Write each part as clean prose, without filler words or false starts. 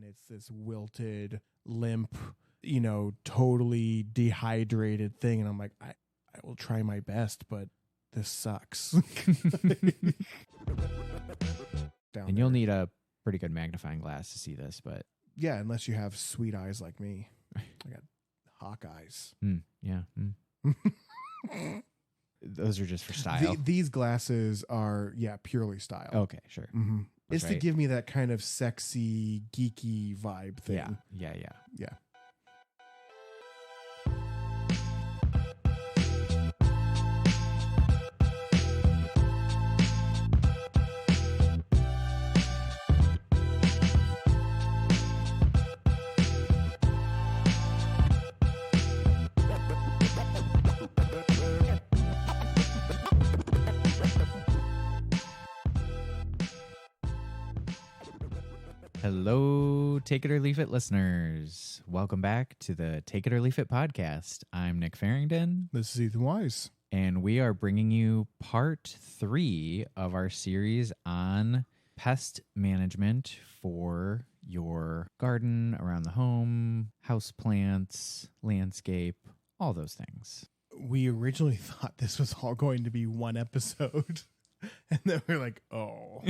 it's this wilted, limp, totally dehydrated thing. And I'm like, I will try my best, but this sucks. And you'll need a pretty good magnifying glass to see this, but yeah, unless you have sweet eyes like me. I got hawk eyes. Yeah. Those are just for style. These glasses are, purely style. Okay, sure. Mm-hmm. It's right. to give me that kind of sexy, geeky vibe thing. Yeah. Hello, Take It or Leave It listeners. Welcome back to the Take It or Leave It podcast. I'm Nick Farringdon. This is Ethan Wise. And we are bringing you part 3 of our series on pest management for your garden, around the home, houseplants, landscape, all those things. We originally thought this was all going to be one episode. And then we're like, oh,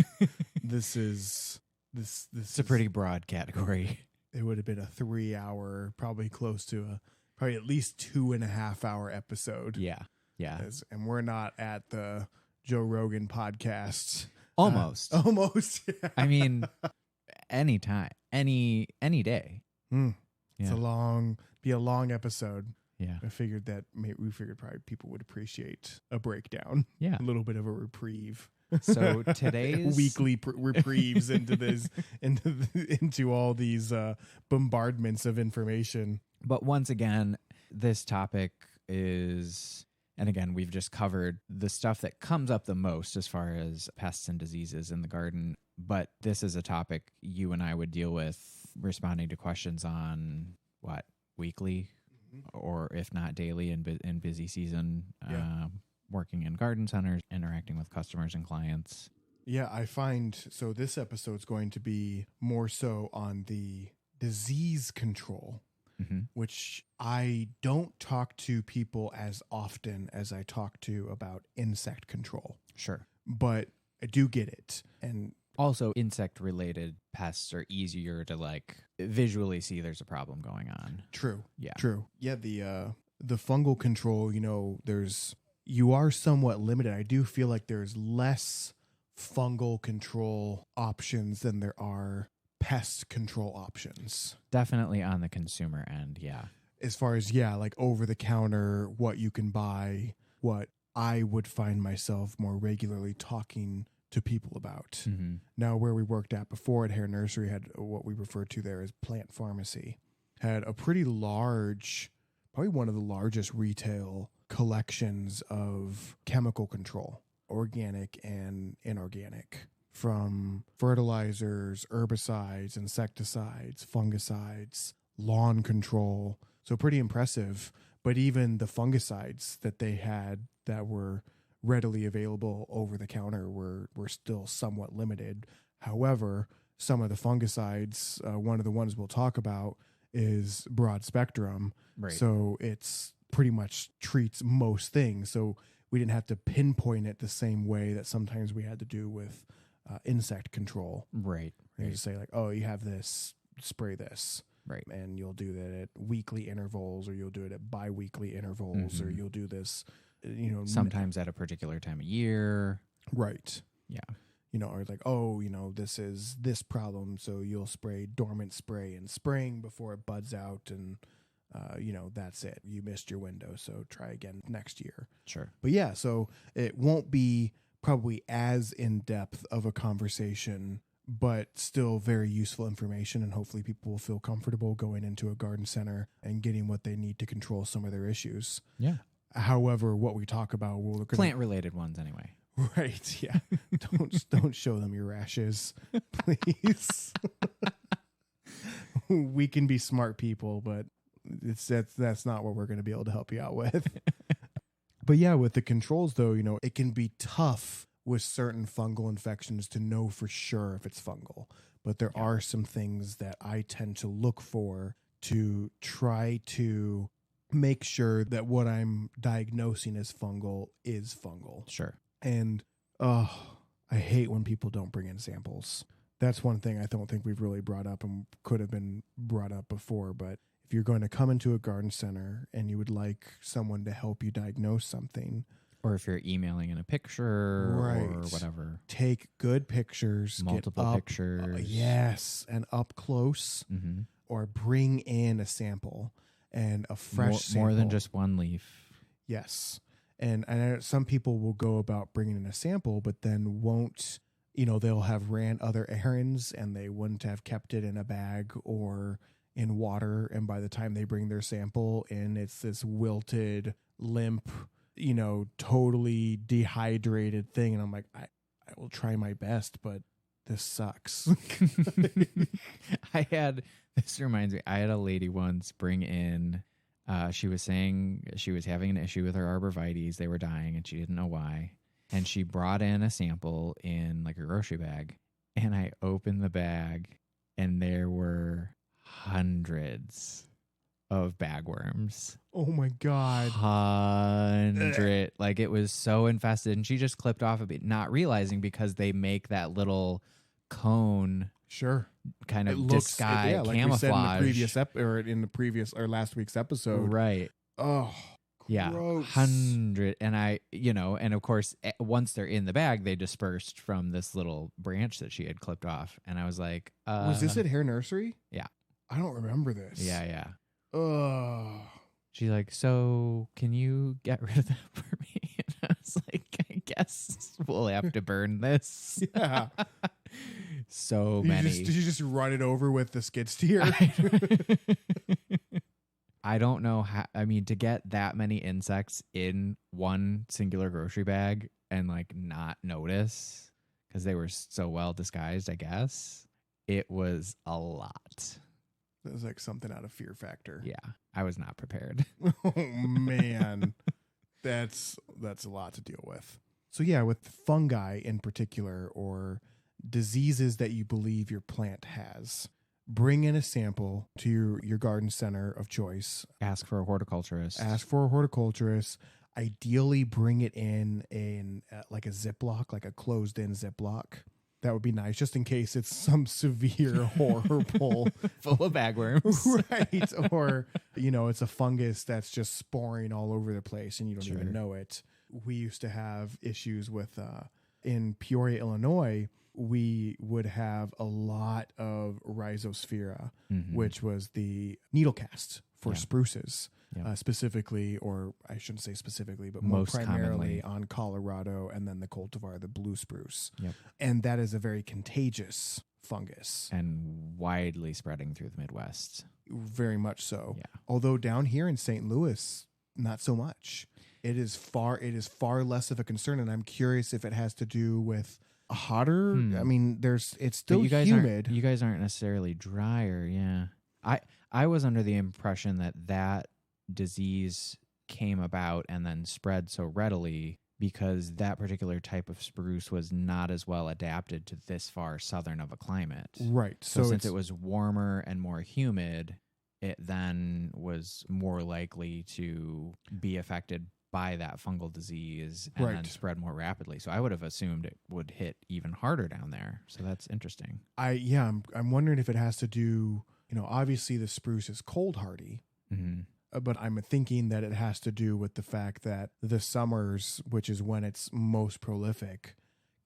this is a pretty broad category. It would have been a 3-hour, probably close to probably at least 2.5 hour episode. Yeah. And we're not at the Joe Rogan podcast. Almost. Almost. Yeah. I mean, anytime, any day. It's a long episode. Yeah. We figured probably people would appreciate a breakdown. Yeah. A little bit of a reprieve. So today's weekly reprieves into this, into all these bombardments of information. But once again, this topic is, and again, we've just covered the stuff that comes up the most as far as pests and diseases in the garden. But this is a topic you and I would deal with responding to questions on weekly, or if not daily in busy season. Working in garden centers, interacting with customers and clients. Yeah, I find, so this episode's going to be more so on the disease control, which I don't talk to people as often as I talk to about insect control. Sure. But I do get it. And also, insect-related pests are easier to visually see there's a problem going on. True. Yeah. True. Yeah, the fungal control, you are somewhat limited. I do feel like there's less fungal control options than there are pest control options. Definitely on the consumer end, yeah. As far as, over the counter, what you can buy, what I would find myself more regularly talking to people about. Now, where we worked at before at Hair Nursery had what we refer to there as plant pharmacy. Had a pretty large, probably one of the largest retail collections of chemical control, organic and inorganic, from fertilizers, herbicides, insecticides, fungicides, lawn control. So pretty impressive. But even the fungicides that they had that were readily available over the counter were still somewhat limited. However, some of the fungicides, one of the ones we'll talk about is broad spectrum. Right. So it's pretty much treats most things. So we didn't have to pinpoint it the same way that sometimes we had to do with insect control. Right. You just say oh, you have this, spray this. Right. And you'll do that at weekly intervals, or you'll do it at bi-weekly intervals, or you'll do this, sometimes at a particular time of year. Right. Yeah. Or this is this problem, so you'll spray dormant spray in spring before it buds out, and that's it. You missed your window, so try again next year. Sure. But yeah, so it won't be probably as in-depth of a conversation, but still very useful information, and hopefully people will feel comfortable going into a garden center and getting what they need to control some of their issues. Yeah. However, what we talk about, plant-related ones anyway. Right, yeah. Don't show them your rashes, please. We can be smart people, but that's not what we're going to be able to help you out with. But yeah, with the controls though, it can be tough with certain fungal infections to know for sure if it's fungal. but there are some things that I tend to look for to try to make sure that what I'm diagnosing as fungal is fungal. Sure. And I hate when people don't bring in samples. That's one thing I don't think we've really brought up and could have been brought up before. But if you're going to come into a garden center and you would like someone to help you diagnose something, or if you're emailing in a picture or whatever, take good pictures, multiple pictures. Yes, and up close, or bring in a sample and a fresh sample. More than just one leaf. Yes. And I know some people will go about bringing in a sample, but then won't, they'll have ran other errands and they wouldn't have kept it in a bag or in water. And by the time they bring their sample in, it's this wilted, limp, totally dehydrated thing. And I'm like, I will try my best, but this sucks. This reminds me, I had a lady once bring in, she was saying she was having an issue with her arborvitaes. They were dying and she didn't know why. And she brought in a sample in like a grocery bag. And I opened the bag and there were hundreds of bagworms. Oh my God. 100. Like it was so infested. And she just clipped off a bit, not realizing because they make that little cone. Sure. Kind of disguise, like camouflage. We said in the previous or last week's episode. Right. Oh, yeah. gross. 100. And and of course, once they're in the bag, they dispersed from this little branch that she had clipped off. And I was like, was this at Hair Nursery? Yeah. I don't remember this. Yeah. Oh. She's like, so can you get rid of that for me? And I was like, I guess we'll have to burn this. Yeah. So many. Did you just run it over with the skid steer? I don't know how. I mean, to get that many insects in one singular grocery bag and like not notice because they were so well disguised, I guess it was a lot. It was like something out of Fear Factor. Yeah, I was not prepared. Oh man, that's a lot to deal with. So yeah, with fungi in particular or diseases that you believe your plant has, bring in a sample to your garden center of choice. Ask for a horticulturist. Ideally, bring it in like a Ziploc, like a closed-in Ziploc. That would be nice, just in case it's some severe horrible full of bagworms, right? Or it's a fungus that's just sporing all over the place and you don't even know it. We used to have issues with in Peoria, Illinois. We would have a lot of rhizosphere, which was the needle cast for spruces, specifically, or I shouldn't say specifically, but more primarily on Colorado and then the cultivar, the blue spruce. Yep. And that is a very contagious fungus. And widely spreading through the Midwest. Very much so. Yeah. Although down here in St. Louis, not so much. It is far less of a concern, and I'm curious if it has to do with a hotter. I mean, it's still humid. You guys aren't necessarily drier. Yeah. I was under the impression that disease came about and then spread so readily because that particular type of spruce was not as well adapted to this far southern of a climate. Right. So since it was warmer and more humid, it then was more likely to be affected by that fungal disease and then spread more rapidly. So I would have assumed it would hit even harder down there. So that's interesting. I'm wondering if it has to do, obviously the spruce is cold hardy, but I'm thinking that it has to do with the fact that the summers, which is when it's most prolific,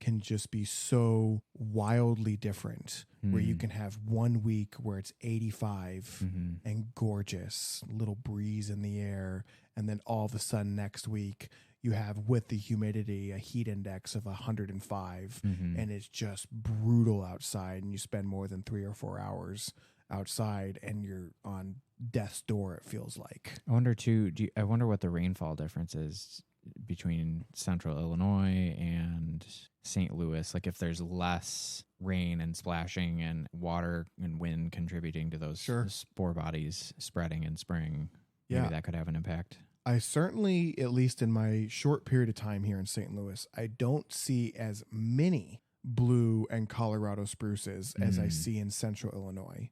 can just be so wildly different where you can have 1 week where it's 85 and gorgeous, little breeze in the air. And then all of a sudden next week you have, with the humidity, a heat index of 105 and it's just brutal outside and you spend more than 3 or 4 hours outside and you're on death's door, it feels like. I wonder too, I wonder what the rainfall difference is between central Illinois and St. Louis. Like if there's less rain and splashing and water and wind contributing to those spore bodies spreading in spring, maybe that could have an impact. I certainly, at least in my short period of time here in St. Louis, I don't see as many blue and Colorado spruces as I see in central Illinois.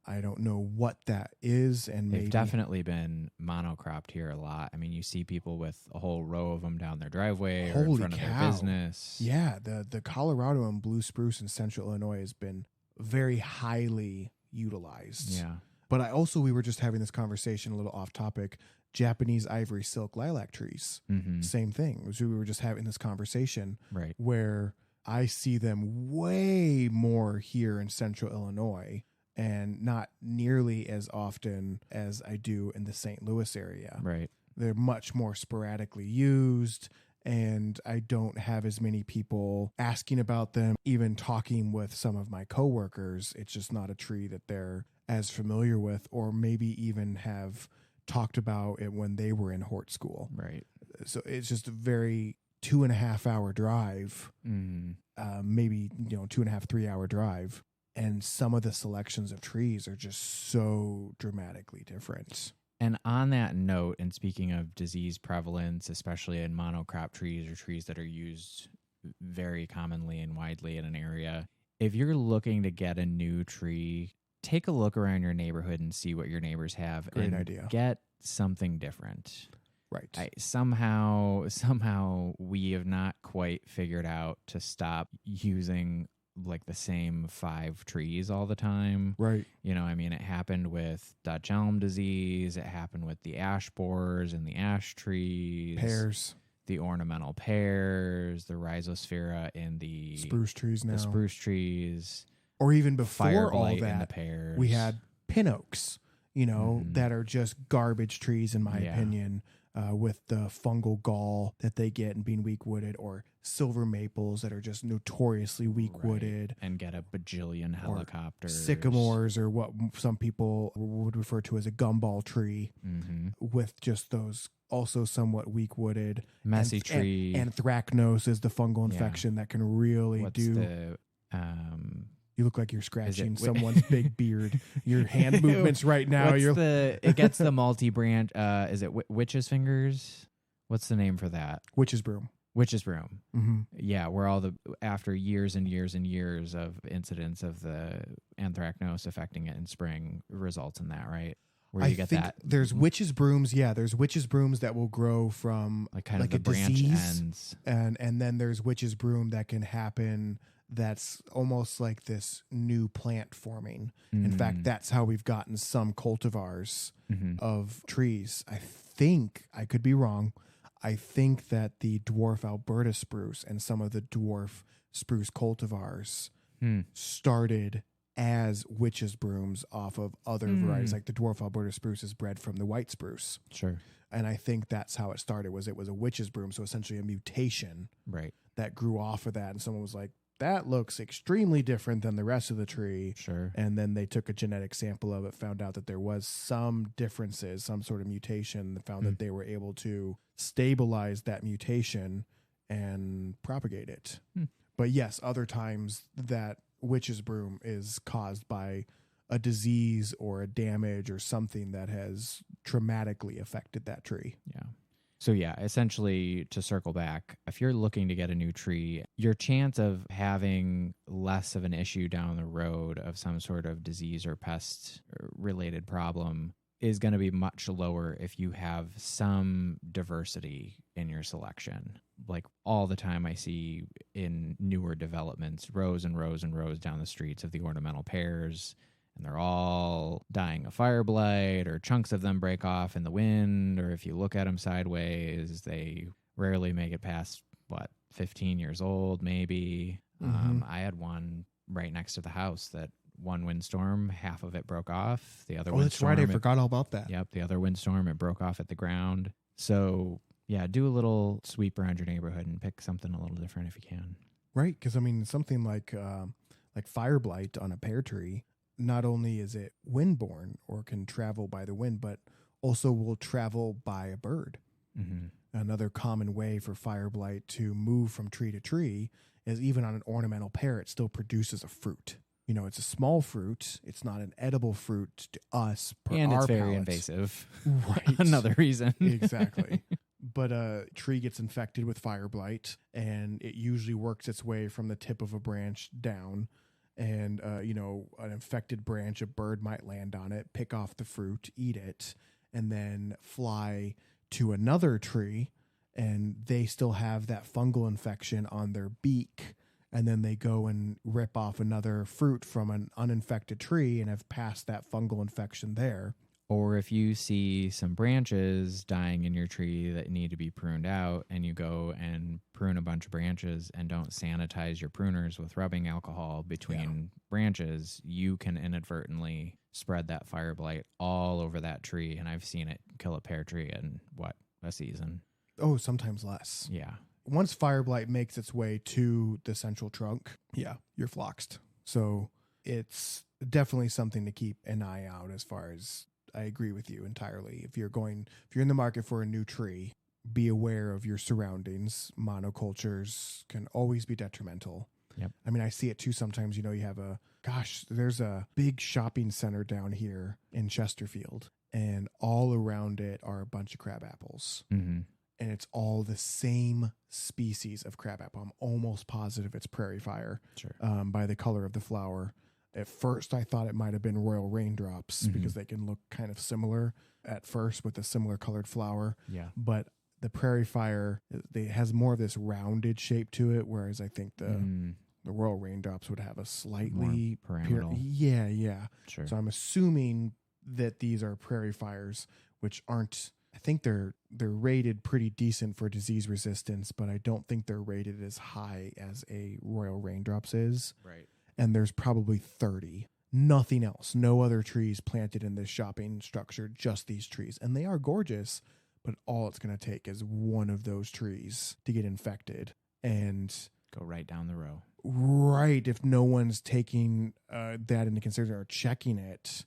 I don't know what that is, and they've maybe definitely been monocropped here a lot. I mean, you see people with a whole row of them down their driveway or in front of their business. Yeah, the Colorado and blue spruce in central Illinois has been very highly utilized. Yeah. But we were just having this conversation a little off topic. Japanese ivory silk lilac trees, same thing. We were just having this conversation, right, where I see them way more here in central Illinois, and not nearly as often as I do in the St. Louis area. Right. They're much more sporadically used, and I don't have as many people asking about them. Even talking with some of my coworkers, it's just not a tree that they're as familiar with, or maybe even have talked about it when they were in hort school. Right. So it's just a very 2.5 hour drive, maybe 2.5, 3 hour drive. And some of the selections of trees are just so dramatically different. And on that note, and speaking of disease prevalence, especially in monocrop trees or trees that are used very commonly and widely in an area, if you're looking to get a new tree, take a look around your neighborhood and see what your neighbors have. Great idea. Get something different. Right. Somehow we have not quite figured out to stop using like the same 5 trees all the time. Right. It happened with Dutch elm disease. It happened with the ash borers and the ash trees. Pears. The ornamental pears, the rhizosphaera in the spruce trees now. The spruce trees. Or even before all in the that, pears. we had pin oaks, that are just garbage trees, in my opinion, with the fungal gall that they get and being weak wooded, or silver maples that are just notoriously weak wooded and get a bajillion helicopters. Sycamores, or what some people would refer to as a gumball tree, with just those also somewhat weak wooded. Messy tree. Anthracnose is the fungal infection that can really You look like you're scratching someone's big beard. Your hand movements right now. It gets the multi-branch. Is it witch's fingers? What's the name for that? Witch's broom. Witch's broom. Yeah, where after years and years and years of incidents of the anthracnose affecting it in spring results in that, right? Where you get that. There's witch's brooms. Yeah, there's witch's brooms that will grow from like kind of a branch disease, ends, and then there's witch's broom that can happen. That's almost like this new plant forming. In fact, that's how we've gotten some cultivars of trees. I think, I could be wrong, I think that the dwarf Alberta spruce and some of the dwarf spruce cultivars started as witch's brooms off of other varieties. Like the dwarf Alberta spruce is bred from the white spruce. Sure. And I think that's how it started, it was a witch's broom. So essentially a mutation that grew off of that. And someone was like, that looks extremely different than the rest of the tree. Sure. And then they took a genetic sample of it, found out that there was some differences, some sort of mutation, found that they were able to stabilize that mutation and propagate it. But yes, other times that witch's broom is caused by a disease or a damage or something that has traumatically affected that tree. Yeah. So yeah, essentially to circle back, if you're looking to get a new tree, your chance of having less of an issue down the road of some sort of disease or pest related problem is going to be much lower if you have some diversity in your selection. Like all the time I see in newer developments, rows and rows and rows down the streets of the ornamental pears, and they're all dying of fire blight, or chunks of them break off in the wind, or if you look at them sideways, they rarely make it past, 15 years old, maybe. I had one right next to the house that one windstorm, half of it broke off. The other windstorm, that's right. I forgot all about that. Yep, the other windstorm, it broke off at the ground. So, yeah, do a little sweep around your neighborhood and pick something a little different if you can. Right, because, something like fire blight on a pear tree, not only is it windborne or can travel by the wind, but also will travel by a bird. Another common way for fire blight to move from tree to tree is even on an ornamental pear, it still produces a fruit. It's a small fruit. It's not an edible fruit to us. And it's very palate. invasive. Right. Another reason. Exactly. but a tree gets infected with fire blight, and it usually works its way from the tip of a branch down. And, an infected branch, a bird might land on it, pick off the fruit, eat it, and then fly to another tree, and they still have that fungal infection on their beak. And then they go and rip off another fruit from an uninfected tree and have passed that fungal infection there. Or if you see some branches dying in your tree that need to be pruned out, and you go and prune a bunch of branches and don't sanitize your pruners with rubbing alcohol between branches, you can inadvertently spread that fire blight all over that tree. And I've seen it kill a pear tree in, a season? Oh, sometimes less. Yeah. Once fire blight makes its way to the central trunk, you're floxed. So it's definitely something to keep an eye out as far as... I agree with you entirely. If you're in the market for a new tree, be aware of your surroundings. Monocultures can always be detrimental. Yep. I mean, I see it too sometimes. You have there's a big shopping center down here in Chesterfield, and all around it are a bunch of crab apples. Mm-hmm. And it's all the same species of crab apple. I'm almost positive it's prairie fire. Sure. By the color of the flower. At first, I thought it might have been royal raindrops because they can look kind of similar at first with a similar colored flower. Yeah. But the prairie fire, it has more of this rounded shape to it, whereas I think the royal raindrops would have a slightly... More pyramidal. Yeah. Sure. So I'm assuming that these are prairie fires, which aren't... I think they're rated pretty decent for disease resistance, but I don't think they're rated as high as a royal raindrops is. Right. And there's probably 30. Nothing else. No other trees planted in this shopping structure, just these trees. And they are gorgeous, but all it's going to take is one of those trees to get infected. And go right down the row. Right. If no one's taking that into consideration or checking it,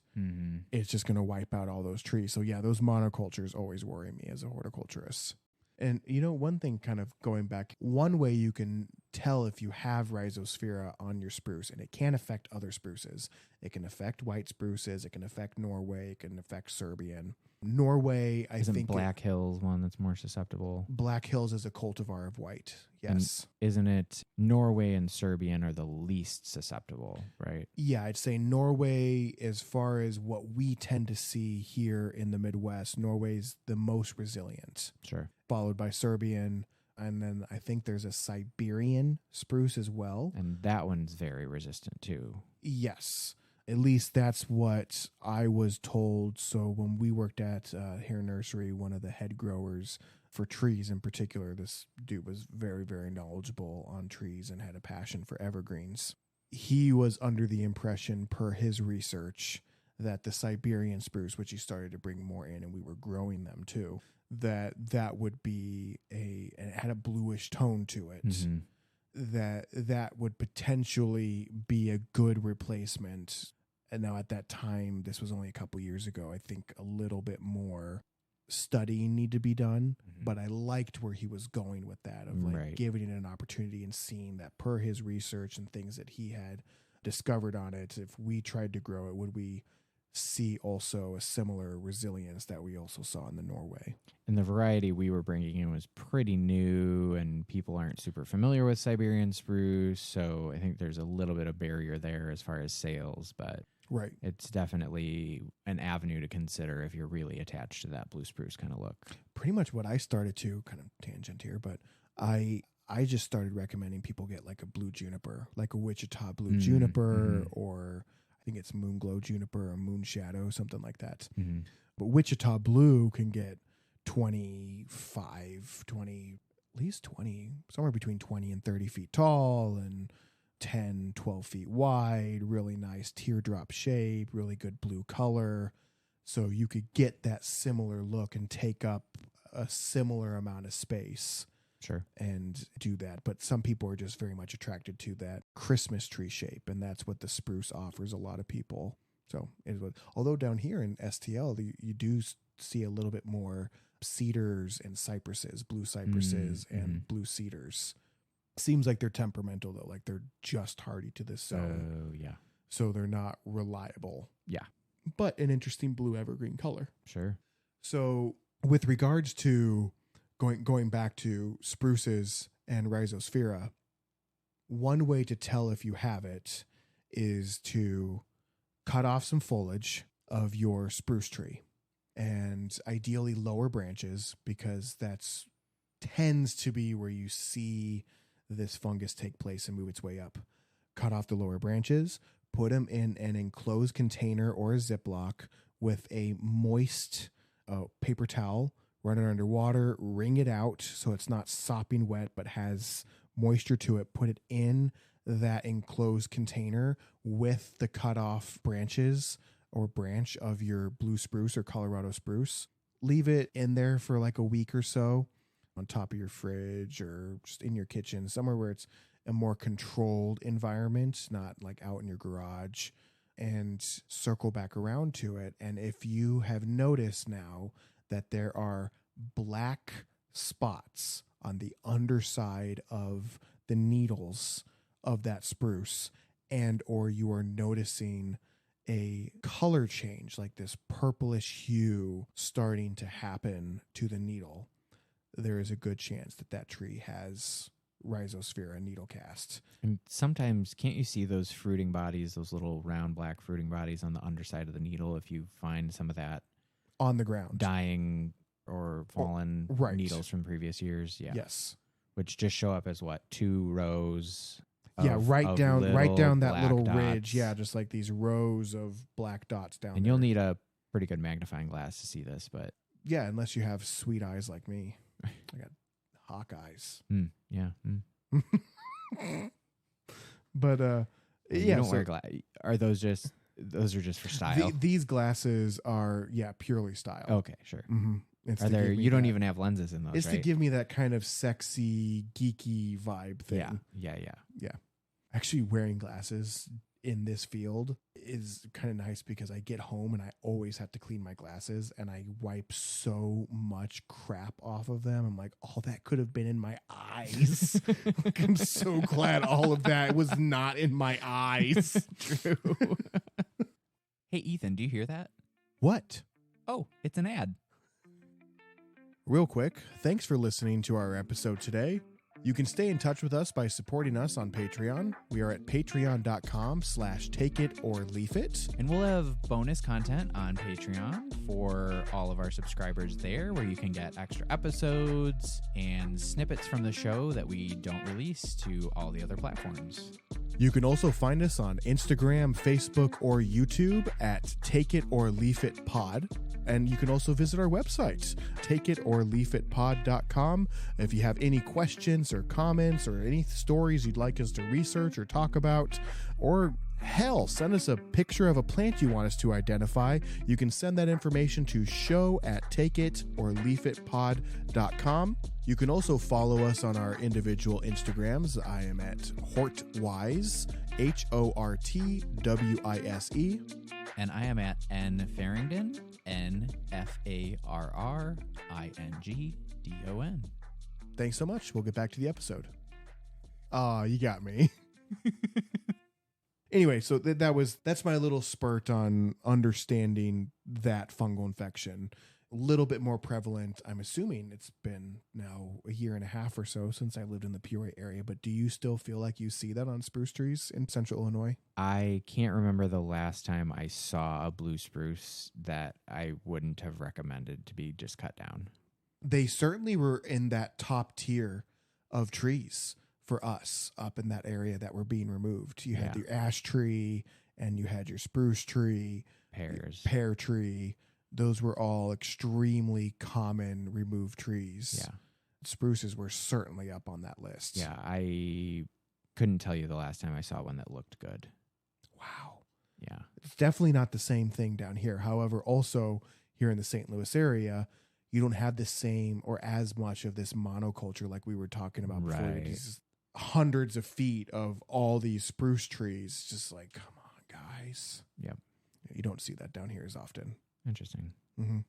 it's just going to wipe out all those trees. So yeah, those monocultures always worry me as a horticulturist. And, one thing kind of going back, one way you can tell if you have rhizosphere on your spruce, and it can affect other spruces. It can affect white spruces. It can affect Norway. It can affect Serbian. Norway, Isn't Black Hills one that's more susceptible? Black Hills is a cultivar of white. Yes. And isn't it Norway and Serbian are the least susceptible, right? Yeah, I'd say Norway, as far as what we tend to see here in the Midwest, Norway's the most resilient. Sure. Followed by Serbian. And then I think there's a Siberian spruce as well. And that one's very resistant too. Yes. At least that's what I was told. So when we worked at Hare Nursery, one of the head growers for trees in particular, this dude was very, very knowledgeable on trees and had a passion for evergreens. He was under the impression, per his research, that the Siberian spruce, which he started to bring more in, and we were growing them too, that would be it had a bluish tone to it. Mm-hmm. That would potentially be a good replacement. And now at that time, this was only a couple years ago, I think a little bit more studying need to be done. Mm-hmm. But I liked where he was going with that, of like giving it an opportunity and seeing that per his research and things that he had discovered on it, if we tried to grow it, would we see also a similar resilience that we also saw in the Norway. And the variety we were bringing in was pretty new, and people aren't super familiar with Siberian spruce, so I think there's a little bit of barrier there as far as sales, but it's definitely an avenue to consider if you're really attached to that blue spruce kind of look. Pretty much what I started to, kind of tangent here, but I just started recommending people get like a blue juniper, like a Wichita blue juniper, or I think it's moon glow juniper or moon shadow, something like that. Mm-hmm. But Wichita blue can get 20, at least 20, somewhere between 20 and 30 feet tall and 10, 12 feet wide, really nice teardrop shape, really good blue color. So you could get that similar look and take up a similar amount of space. Sure. And do that. But some people are just very much attracted to that Christmas tree shape, and that's what the spruce offers a lot of people. So, although down here in STL, you do see a little bit more cedars and cypresses, blue cypresses and blue cedars. Seems like they're temperamental, though. Like they're just hardy to this zone. Oh, yeah. So they're not reliable. Yeah. But an interesting blue evergreen color. Sure. So with regards to going back to spruces and rhizosphere, one way to tell if you have it is to cut off some foliage of your spruce tree, and ideally lower branches, because that's tends to be where you see this fungus take place and move its way up. Cut off the lower branches, put them in an enclosed container or a Ziploc with a moist paper towel, run it under water, wring it out so it's not sopping wet but has moisture to it. Put it in that enclosed container with the cut off branches or branch of your blue spruce or Colorado spruce. Leave it in there for like a week or so on top of your fridge or just in your kitchen, somewhere where it's a more controlled environment, not like out in your garage, and circle back around to it. And if you have noticed now that there are black spots on the underside of the needles of that spruce, and or you are noticing a color change, like this purplish hue starting to happen to the needle, there is a good chance that that tree has rhizosphere needle cast. And sometimes, can't you see those fruiting bodies, those little round black fruiting bodies on the underside of the needle if you find some of that on the ground, dying or fallen needles from previous years? Yeah. Yes. Which just show up as what? 2 rows. Right down that little dots. ridge. Yeah, just like these rows of black dots down. And you'll need a pretty good magnifying glass to see this, but yeah, unless you have sweet eyes like me. I got hawk eyes. Yeah. But you don't wear glass. Are those are just for style? These glasses are purely style. Okay, sure. Mm-hmm. Are there? You don't even have lenses in those. It's right? to give me that kind of sexy, geeky vibe thing. Yeah. Actually, wearing glasses in this field is kind of nice because I get home and I always have to clean my glasses, and I wipe so much crap off of them. I'm like, all that could have been in my eyes. Like, I'm so glad all of that was not in my eyes. True. Hey, Ethan, do you hear that? What? Oh, it's an ad. Real quick, thanks for listening to our episode today. You can stay in touch with us by supporting us on Patreon. We are at patreon.com/takeItOrLeafIt. And we'll have bonus content on Patreon for all of our subscribers there, where you can get extra episodes and snippets from the show that we don't release to all the other platforms. You can also find us on Instagram, Facebook, or YouTube at Take It or Leaf It Pod. And you can also visit our website, takeItOrLeafItPod.com. If you have any questions or comments or any stories you'd like us to research or talk about, or hell, send us a picture of a plant you want us to identify, you can send that information to show@takeItOrLeafItPod.com. You can also follow us on our individual Instagrams. I am at Hortwise, HORTWISE. And I am at Farringdon, NFARRINGDON. Thanks so much. We'll get back to the episode. You got me. Anyway, so that's my little spurt on understanding that fungal infection. A little bit more prevalent. I'm assuming it's been now a year and a half or so since I lived in the Peoria area, but do you still feel like you see that on spruce trees in central Illinois? I can't remember the last time I saw a blue spruce that I wouldn't have recommended to be just cut down. They certainly were in that top tier of trees for us up in that area that were being removed. You had your ash tree and you had your spruce tree, pear tree. Those were all extremely common removed trees. Yeah. Spruces were certainly up on that list. Yeah, I couldn't tell you the last time I saw one that looked good. Wow. Yeah. It's definitely not the same thing down here. However, also here in the St. Louis area, you don't have the same or as much of this monoculture like we were talking about before. Right. These hundreds of feet of all these spruce trees. Just like, come on, guys. Yep. You don't see that down here as often. Interesting. Mm-hmm.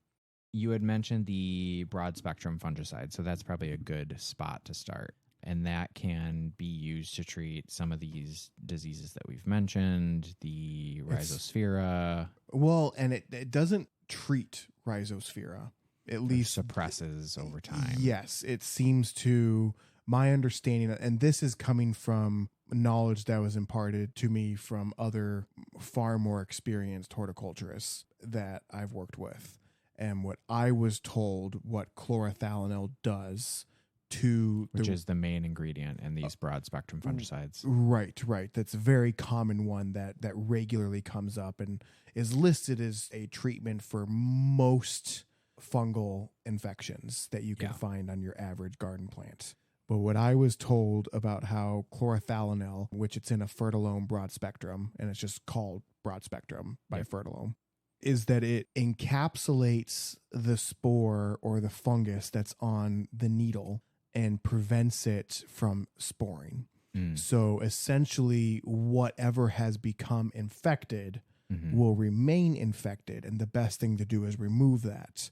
You had mentioned the broad spectrum fungicide, so that's probably a good spot to start. And that can be used to treat some of these diseases that we've mentioned, the rhizosphere. Well, and it doesn't treat rhizosphere. at least suppresses over time. Yes, it seems to my understanding, and this is coming from knowledge that was imparted to me from other far more experienced horticulturists that I've worked with. And what I was told what chlorothalonil does to which is the main ingredient in these broad spectrum fungicides. Right. That's a very common one that regularly comes up and is listed as a treatment for most fungal infections that you can find on your average garden plant. But what I was told about how chlorothalonil, which it's in a Fertilome broad spectrum, and it's just called broad spectrum by Fertilome, is that it encapsulates the spore or the fungus that's on the needle and prevents it from sporing. So essentially, whatever has become infected will remain infected, and the best thing to do is remove that.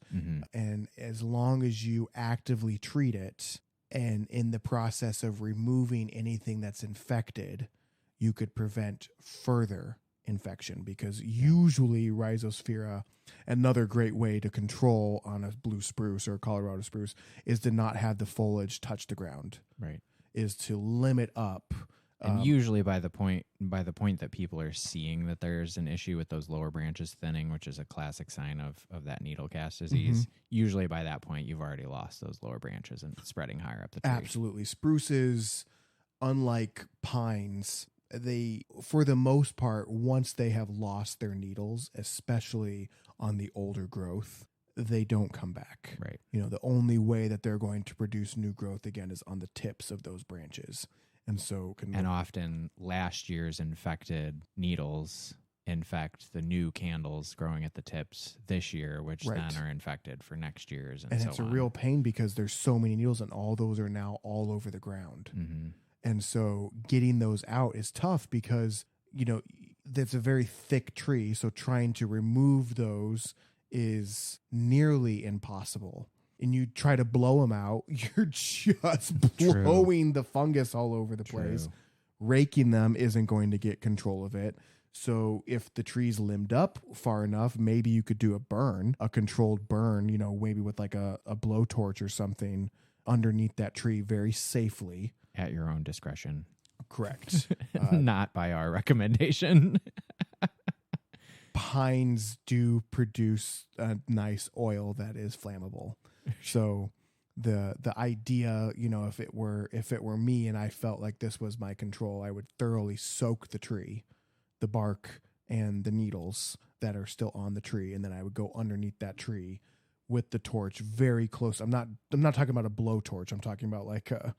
And as long as you actively treat it, and in the process of removing anything that's infected, you could prevent further infection, because usually Rhizosphere, another great way to control on a blue spruce or Colorado spruce, is to not have the foliage touch the ground. Right. Is to limit up. And usually by the point that people are seeing that there's an issue with those lower branches thinning, which is a classic sign of that needle cast disease, usually by that point you've already lost those lower branches and it's spreading higher up the tree. Absolutely. Spruces, unlike pines, they, for the most part, once they have lost their needles, especially on the older growth, they don't come back. Right. The only way that they're going to produce new growth again is on the tips of those branches. And so often last year's infected needles infect the new candles growing at the tips this year, which then are infected for next year's. And so it's a real pain because there's so many needles and all those are now all over the ground. And so getting those out is tough because, that's a very thick tree. So trying to remove those is nearly impossible. And you try to blow them out, you're just blowing the fungus all over the place. Raking them isn't going to get control of it. So if the tree's limbed up far enough, maybe you could do a controlled burn, maybe with like a blowtorch or something underneath that tree very safely. At your own discretion. Correct. Not by our recommendation. Pines do produce a nice oil that is flammable. So the idea, if it were me and I felt like this was my control, I would thoroughly soak the tree, the bark and the needles that are still on the tree, and then I would go underneath that tree with the torch very close. I'm not talking about a blowtorch. I'm talking about like a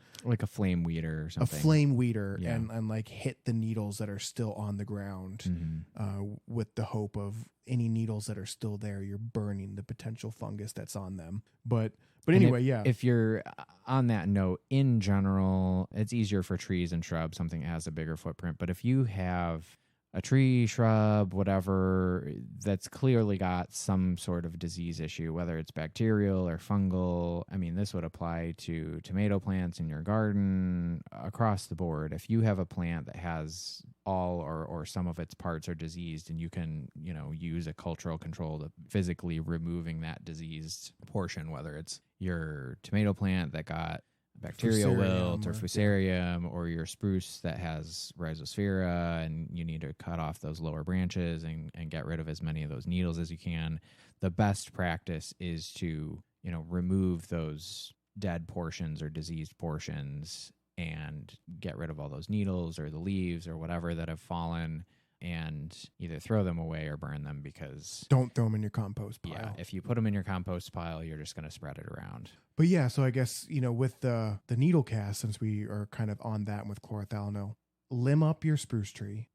flame weeder or something. A flame weeder, and like hit the needles that are still on the ground, with the hope of any needles that are still there, you're burning the potential fungus that's on them. But anyway, if you're on that note, in general, it's easier for trees and shrubs, something that has a bigger footprint. But if you have a tree, shrub, whatever, that's clearly got some sort of disease issue, whether it's bacterial or fungal. I mean, this would apply to tomato plants in your garden across the board. If you have a plant that has all or some of its parts are diseased, and you can, use a cultural control to physically removing that diseased portion, whether it's your tomato plant that got bacterial wilt or fusarium, or your spruce that has rhizosphere, and you need to cut off those lower branches and get rid of as many of those needles as you can. The best practice is to, remove those dead portions or diseased portions and get rid of all those needles or the leaves or whatever that have fallen, and either throw them away or burn them, because don't throw them in your compost pile. Yeah, if you put them in your compost pile, you're just going to spread it around. But yeah, so I guess, with the needle cast, since we are kind of on that with chlorothalonil, limb up your spruce tree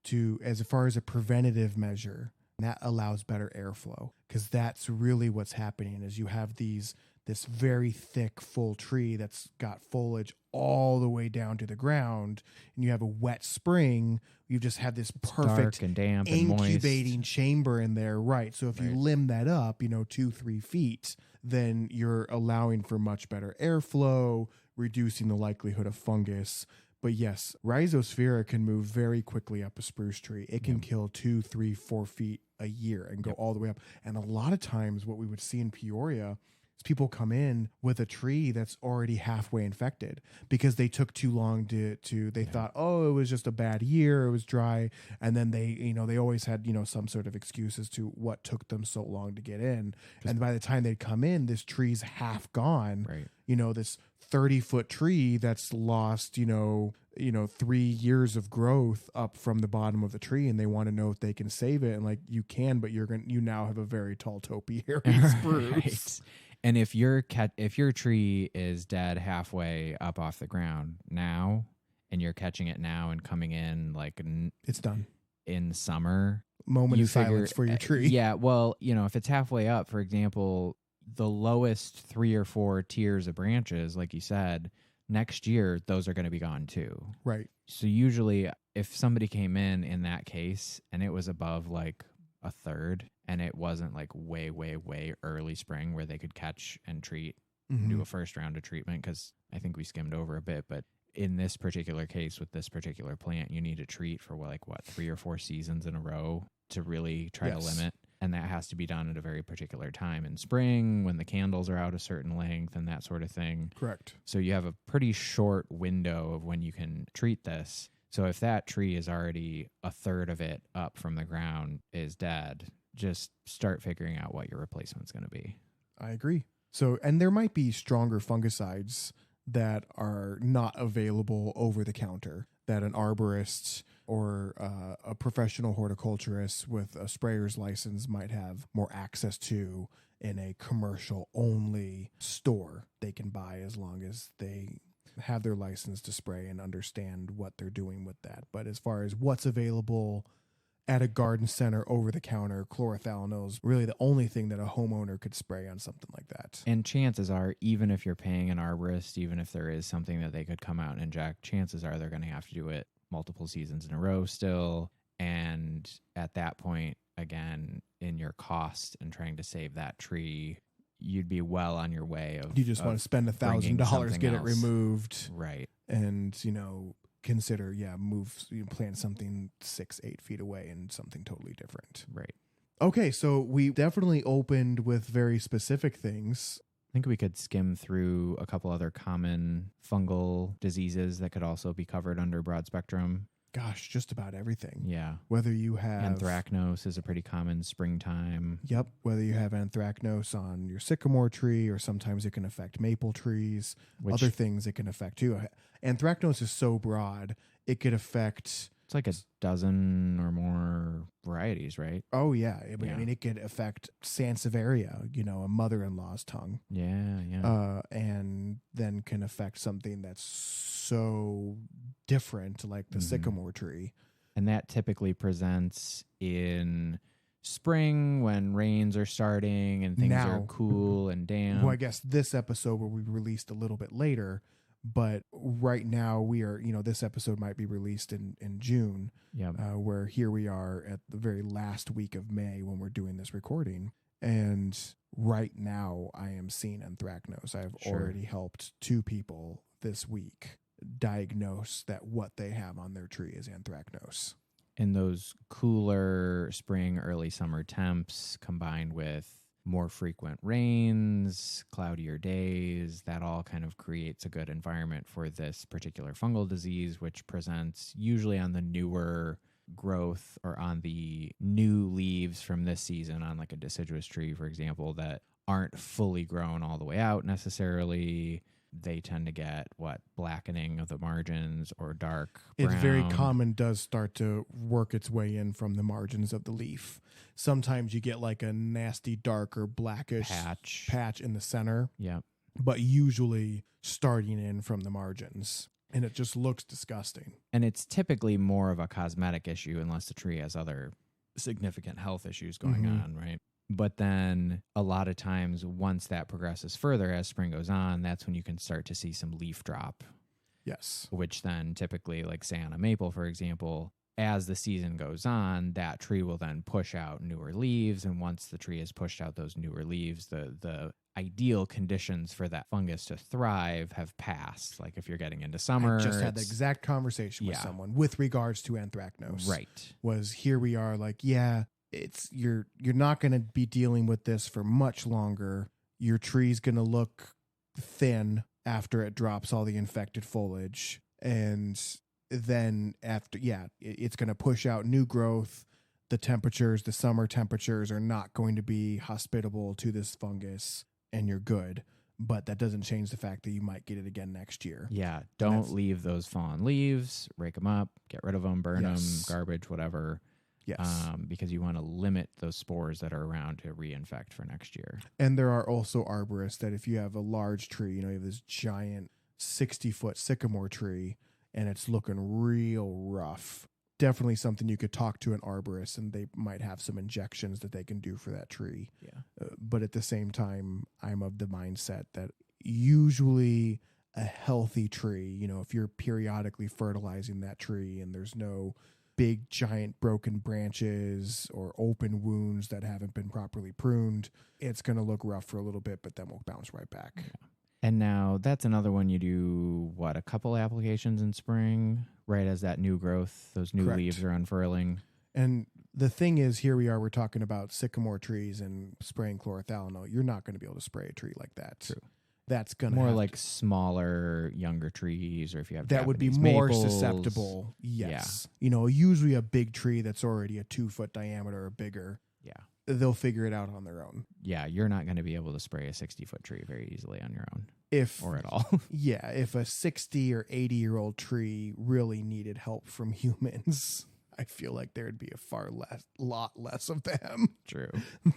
as far as a preventative measure. That allows better airflow, because that's really what's happening is you have this very thick, full tree that's got foliage all the way down to the ground, and you have a wet spring. You just have this perfect dark and damp incubating and moist chamber in there, right? So if you limb that up, 2-3 feet, then you're allowing for much better airflow, reducing the likelihood of fungus. But yes, Rhizosphere can move very quickly up a spruce tree. It can kill 2, 3, 4 feet a year and go all the way up. And a lot of times what we would see in Peoria, people come in with a tree that's already halfway infected because they took too long they thought, oh, it was just a bad year, it was dry, and then they always had some sort of excuse as to what took them so long to get in, and by the time they'd come in, this tree's half gone. Right. This 30-foot tree that's lost 3 years of growth up from the bottom of the tree, and they want to know if they can save it, and like, you can, but you now have a very tall topiary spruce. Right. And if your tree is dead halfway up off the ground now, and you're catching it now and coming in like it's done in summer, moment of silence for your tree. Yeah, well, if it's halfway up, for example, the lowest 3 or 4 tiers of branches, like you said, next year those are going to be gone too. Right. So usually, if somebody came in that case and it was above like a third, and it wasn't like way, way, way early spring where they could catch and treat, do a first round of treatment, because I think we skimmed over a bit, but in this particular case with this particular plant, you need to treat for 3 or 4 seasons in a row to really try to limit. And that has to be done at a very particular time in spring when the candles are out a certain length and that sort of thing. Correct. So you have a pretty short window of when you can treat this. So if that tree is already a third of it up from the ground is dead, just start figuring out what your replacement's going to be. I agree. So, and there might be stronger fungicides that are not available over the counter that an arborist or a professional horticulturist with a sprayer's license might have more access to in a commercial only store they can buy, as long as they have their license to spray and understand what they're doing with that. But as far as what's available at a garden center over the counter, chlorothalonil is really the only thing that a homeowner could spray on something like that. And chances are, even if you're paying an arborist, even if there is something that they could come out and inject, chances are they're going to have to do it multiple seasons in a row still. And at that point, again, in your cost and trying to save that tree, you'd be well on your way of, you just want to spend $1,000, get it removed. Right. And, consider, plant something 6-8 feet away and something totally different. Right. Okay, so we definitely opened with very specific things. I think we could skim through a couple other common fungal diseases that could also be covered under broad spectrum. Gosh, just about everything. Yeah. Whether you have... Anthracnose is a pretty common springtime. Yep. Whether you have anthracnose on your sycamore tree, or sometimes it can affect maple trees. Other things it can affect too. Anthracnose is so broad, it could affect... It's like a dozen or more varieties, right? Oh, yeah. I mean, it could affect Sansevieria, a mother-in-law's tongue. Yeah. And then can affect something that's so different, like the sycamore tree. And that typically presents in spring when rains are starting and things are cool and damp. Well, I guess this episode will be released a little bit later. But right now we are, this episode might be released in June, where here we are at the very last week of May when we're doing this recording. And right now I am seeing anthracnose. I have already helped 2 people this week diagnose that what they have on their tree is anthracnose. And those cooler spring, early summer temps combined with more frequent rains, cloudier days, that all kind of creates a good environment for this particular fungal disease, which presents usually on the newer growth or on the new leaves from this season on like a deciduous tree, for example, that aren't fully grown all the way out necessarily. They tend to get blackening of the margins or dark brown. It's very common, does start to work its way in from the margins of the leaf. Sometimes you get like a nasty dark or blackish patch in the center. Yeah. But usually starting in from the margins. And it just looks disgusting. And it's typically more of a cosmetic issue unless the tree has other significant health issues going on, right? But then a lot of times once that progresses further as spring goes on, that's when you can start to see some leaf drop. Yes. Which then typically, like say on a maple, for example, as the season goes on, that tree will then push out newer leaves. And once the tree has pushed out those newer leaves, the ideal conditions for that fungus to thrive have passed. Like if you're getting into summer. I just had the exact conversation with someone with regards to anthracnose. Right. Was here we are like, it's you're not going to be dealing with this for much longer. Your tree's going to look thin after it drops all the infected foliage. And then after, it's going to push out new growth. The summer temperatures are not going to be hospitable to this fungus, and you're good. But that doesn't change the fact that you might get it again next year. Yeah, don't leave those fallen leaves. Rake them up, get rid of them, burn them, garbage, whatever. Yes. Because you want to limit those spores that are around to reinfect for next year. And there are also arborists that if you have a large tree, you have this giant 60-foot sycamore tree, and it's looking real rough, definitely something you could talk to an arborist, and they might have some injections that they can do for that tree. Yeah. But at the same time, I'm of the mindset that usually a healthy tree, if you're periodically fertilizing that tree and there's no big giant broken branches or open wounds that haven't been properly pruned, it's going to look rough for a little bit, but then we'll bounce right back. Yeah. And now that's another one you do, a couple applications in spring, right as that new growth, those new leaves are unfurling. And the thing is, here we're talking about sycamore trees and spraying chlorothalonil. You're not going to be able to spray a tree like that. True. That's going to more like smaller, younger trees, or if you have that would be Japanese more maples. susceptible. Yes. Yeah. Usually a big tree that's already a 2-foot diameter or bigger. Yeah. They'll figure it out on their own. Yeah, you're not going to be able to spray a 60-foot tree very easily on your own. Or at all. Yeah, if a 60 or 80-year-old tree really needed help from humans, I feel like there'd be a lot less of them. True.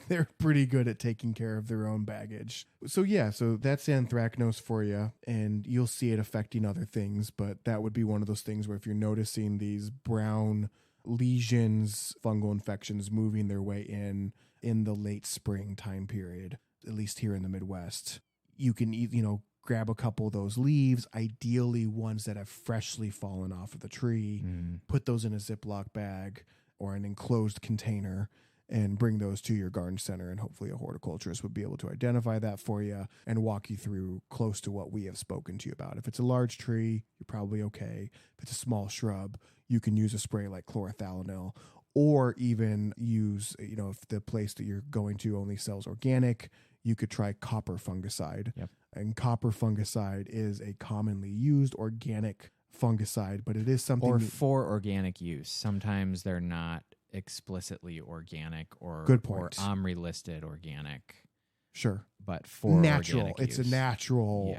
They're pretty good at taking care of their own baggage. So that's anthracnose for you, and you'll see it affecting other things, but that would be one of those things where if you're noticing these brown lesions, fungal infections moving their way in the late spring time period, at least here in the Midwest, you can grab a couple of those leaves, ideally ones that have freshly fallen off of the tree, put those in a Ziploc bag or an enclosed container, and bring those to your garden center, and hopefully a horticulturist would be able to identify that for you and walk you through close to what we have spoken to you about. If it's a large tree, you're probably okay. If it's a small shrub, you can use a spray like chlorothalonil, or even use, if the place that you're going to only sells organic, you could try copper fungicide. Yep. And copper fungicide is a commonly used organic fungicide, but it is something... Or for organic use. Sometimes they're not explicitly organic or Good point. Or OMRI listed organic. Sure. But for natural. Organic It's use. a natural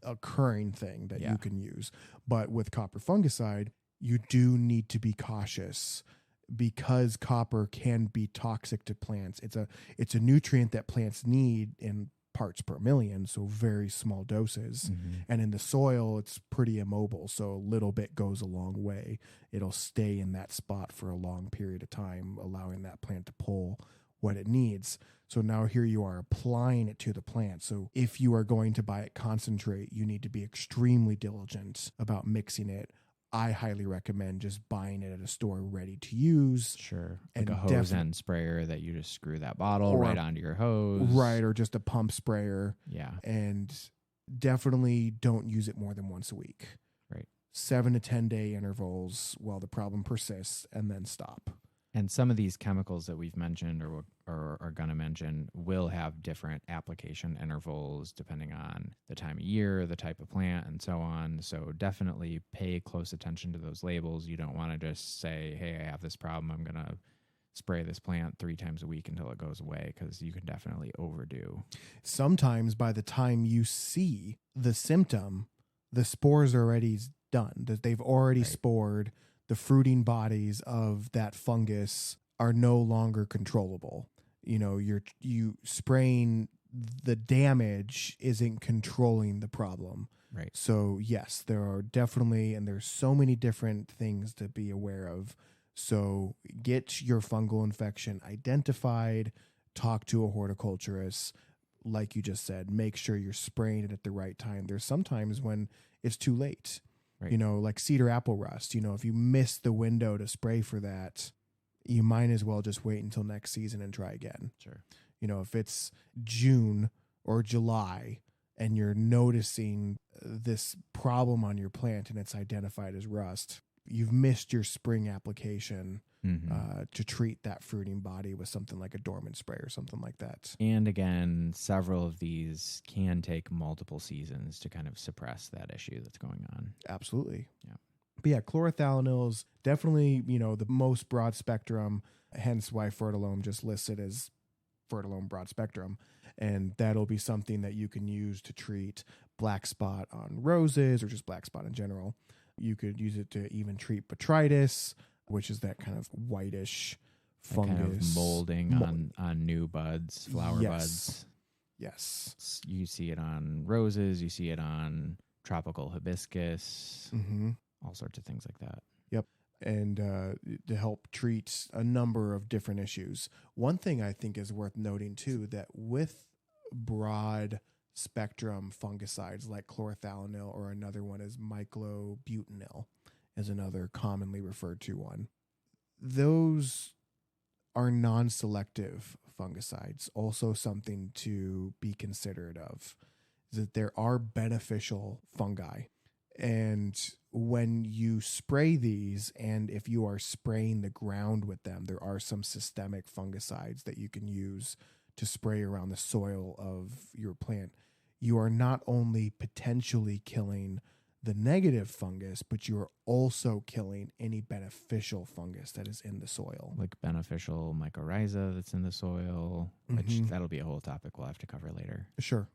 occurring thing that you can use. But with copper fungicide, you do need to be cautious because copper can be toxic to plants. It's a nutrient that plants need in parts per million, so very small doses. And in the soil, it's pretty immobile, so a little bit goes a long way. It'll stay in that spot for a long period of time, allowing that plant to pull what it needs. So now here you are applying it to the plant. So if you are going to buy it concentrate, you need to be extremely diligent about mixing it. I highly recommend just buying it at a store ready to use. Sure. Like a hose end sprayer that you just screw that bottle right onto your hose. Right, or just a pump sprayer. Yeah. And definitely don't use it more than once a week. Right. 7 to 10 day intervals while the problem persists, and then stop. And some of these chemicals that we've mentioned or are going to mention will have different application intervals depending on the time of year, the type of plant, and so on. So definitely pay close attention to those labels. You don't want to just say, hey, I have this problem. I'm going to spray this plant 3 times a week until it goes away, because you can definitely overdo. Sometimes by the time you see the symptom, the spores are already done. They've already spored. The fruiting bodies of that fungus are no longer controllable. You spraying the damage isn't controlling the problem. Right. So yes, there are definitely, and there's so many different things to be aware of. So get your fungal infection identified, talk to a horticulturist. Like you just said, make sure you're spraying it at the right time. There's sometimes when it's too late. Right. Like cedar apple rust, if you miss the window to spray for that, you might as well just wait until next season and try again. Sure. If it's June or July and you're noticing this problem on your plant and it's identified as rust, you've missed your spring application. to treat that fruiting body with something like a dormant spray or something like that. And again, several of these can take multiple seasons to kind of suppress that issue that's going on. Absolutely. Yeah. But yeah, chlorothalonil is definitely, the most broad spectrum, hence why Fertilome just lists it as Fertilome broad spectrum. And that'll be something that you can use to treat black spot on roses or just black spot in general. You could use it to even treat botrytis, which is that kind of whitish fungus. Kind of molding on new buds, flower buds. Yes. You see it on roses. You see it on tropical hibiscus. All sorts of things like that. Yep. And to help treat a number of different issues. One thing I think is worth noting, too, that with broad spectrum fungicides like chlorothalonil, or another one is myclobutanil, is another commonly referred to one. Those are non-selective fungicides. Also something to be considerate of is that there are beneficial fungi. And when you spray these, and if you are spraying the ground with them, there are some systemic fungicides that you can use to spray around the soil of your plant. You are not only potentially killing the negative fungus, but you are also killing any beneficial fungus that is in the soil. Like beneficial mycorrhiza that's in the soil, which that'll be a whole topic we'll have to cover later. Sure.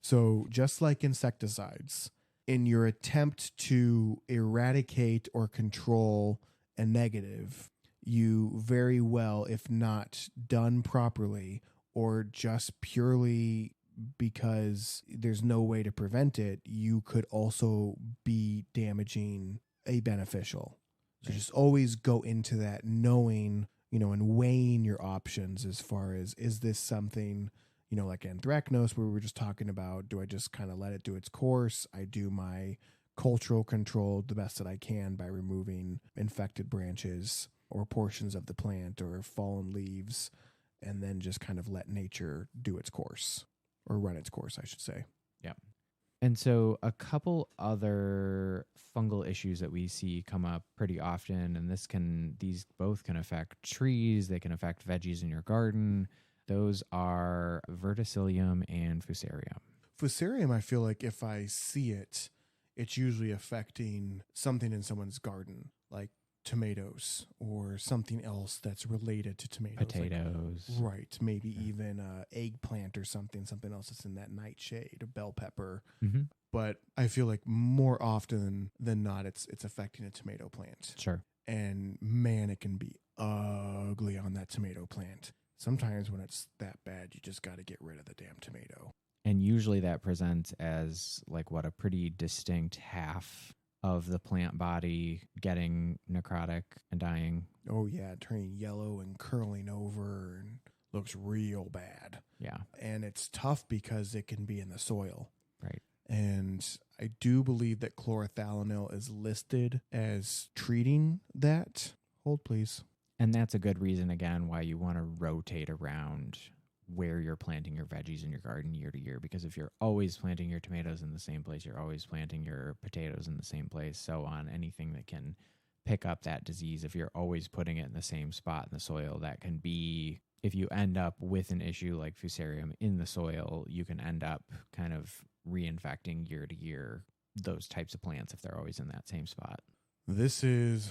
So just like insecticides, in your attempt to eradicate or control a negative, you very well, if not done properly, or just purely because there's no way to prevent it, you could also be damaging a beneficial. So just always go into that knowing, and weighing your options as far as, is this something, like anthracnose, where we were just talking about, do I just kind of let it do its course? I do my cultural control the best that I can by removing infected branches or portions of the plant or fallen leaves, and then just kind of let nature do its course, or run its course, I should say. Yeah. And so a couple other fungal issues that we see come up pretty often, and these both can affect trees, they can affect veggies in your garden. Those are verticillium and fusarium. Fusarium, I feel like if I see it, it's usually affecting something in someone's garden, like tomatoes or something else that's related to tomatoes. Potatoes. Like, right. Maybe even eggplant or something else that's in that nightshade, or bell pepper. But I feel like more often than not, it's affecting a tomato plant. Sure. And man, it can be ugly on that tomato plant. Sometimes when it's that bad, you just got to get rid of the damn tomato. And usually that presents as a pretty distinct half of the plant body getting necrotic and dying. Oh, yeah, turning yellow and curling over, and looks real bad. Yeah. And it's tough because it can be in the soil. Right. And I do believe that chlorothalonil is listed as treating that. Hold, please. And that's a good reason, again, why you want to rotate around where you're planting your veggies in your garden year to year. Because if you're always planting your tomatoes in the same place, you're always planting your potatoes in the same place, so on. Anything that can pick up that disease, if you're always putting it in the same spot in the soil, that can be, if you end up with an issue like fusarium in the soil, you can end up kind of reinfecting year to year those types of plants if they're always in that same spot. This is,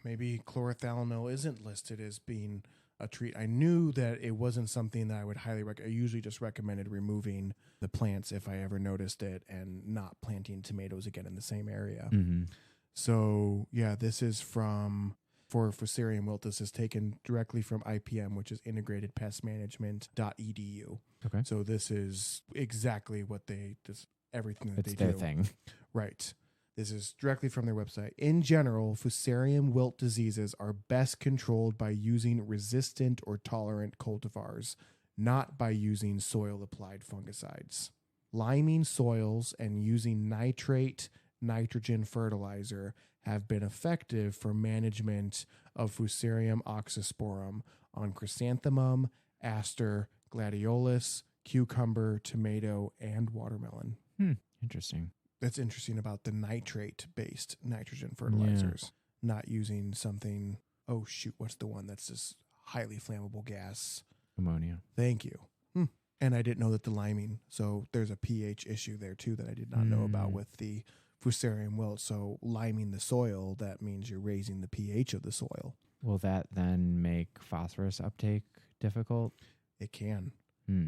maybe chlorothalonil isn't listed as being a treat. I knew that it wasn't something that I would highly recommend. I usually just recommended removing the plants if I ever noticed it, and not planting tomatoes again in the same area. So yeah, this is for fusarium wilt, this is taken directly from IPM, which is integratedpestmanagement.edu. Okay. So this is exactly what everything that it's they their do. thing. Right. This is directly from their website. In general, fusarium wilt diseases are best controlled by using resistant or tolerant cultivars, not by using soil-applied fungicides. Liming soils and using nitrate nitrogen fertilizer have been effective for management of Fusarium oxysporum on chrysanthemum, aster, gladiolus, cucumber, tomato, and watermelon. Interesting. That's interesting about the nitrate-based nitrogen fertilizers, not using something oh shoot, what's the one that's this highly flammable gas? Ammonia. Thank you. And I didn't know that the liming, so there's a pH issue there too that I did not know about with the Fusarium wilt. So liming the soil, that means you're raising the pH of the soil. Will that then make phosphorus uptake difficult? It can.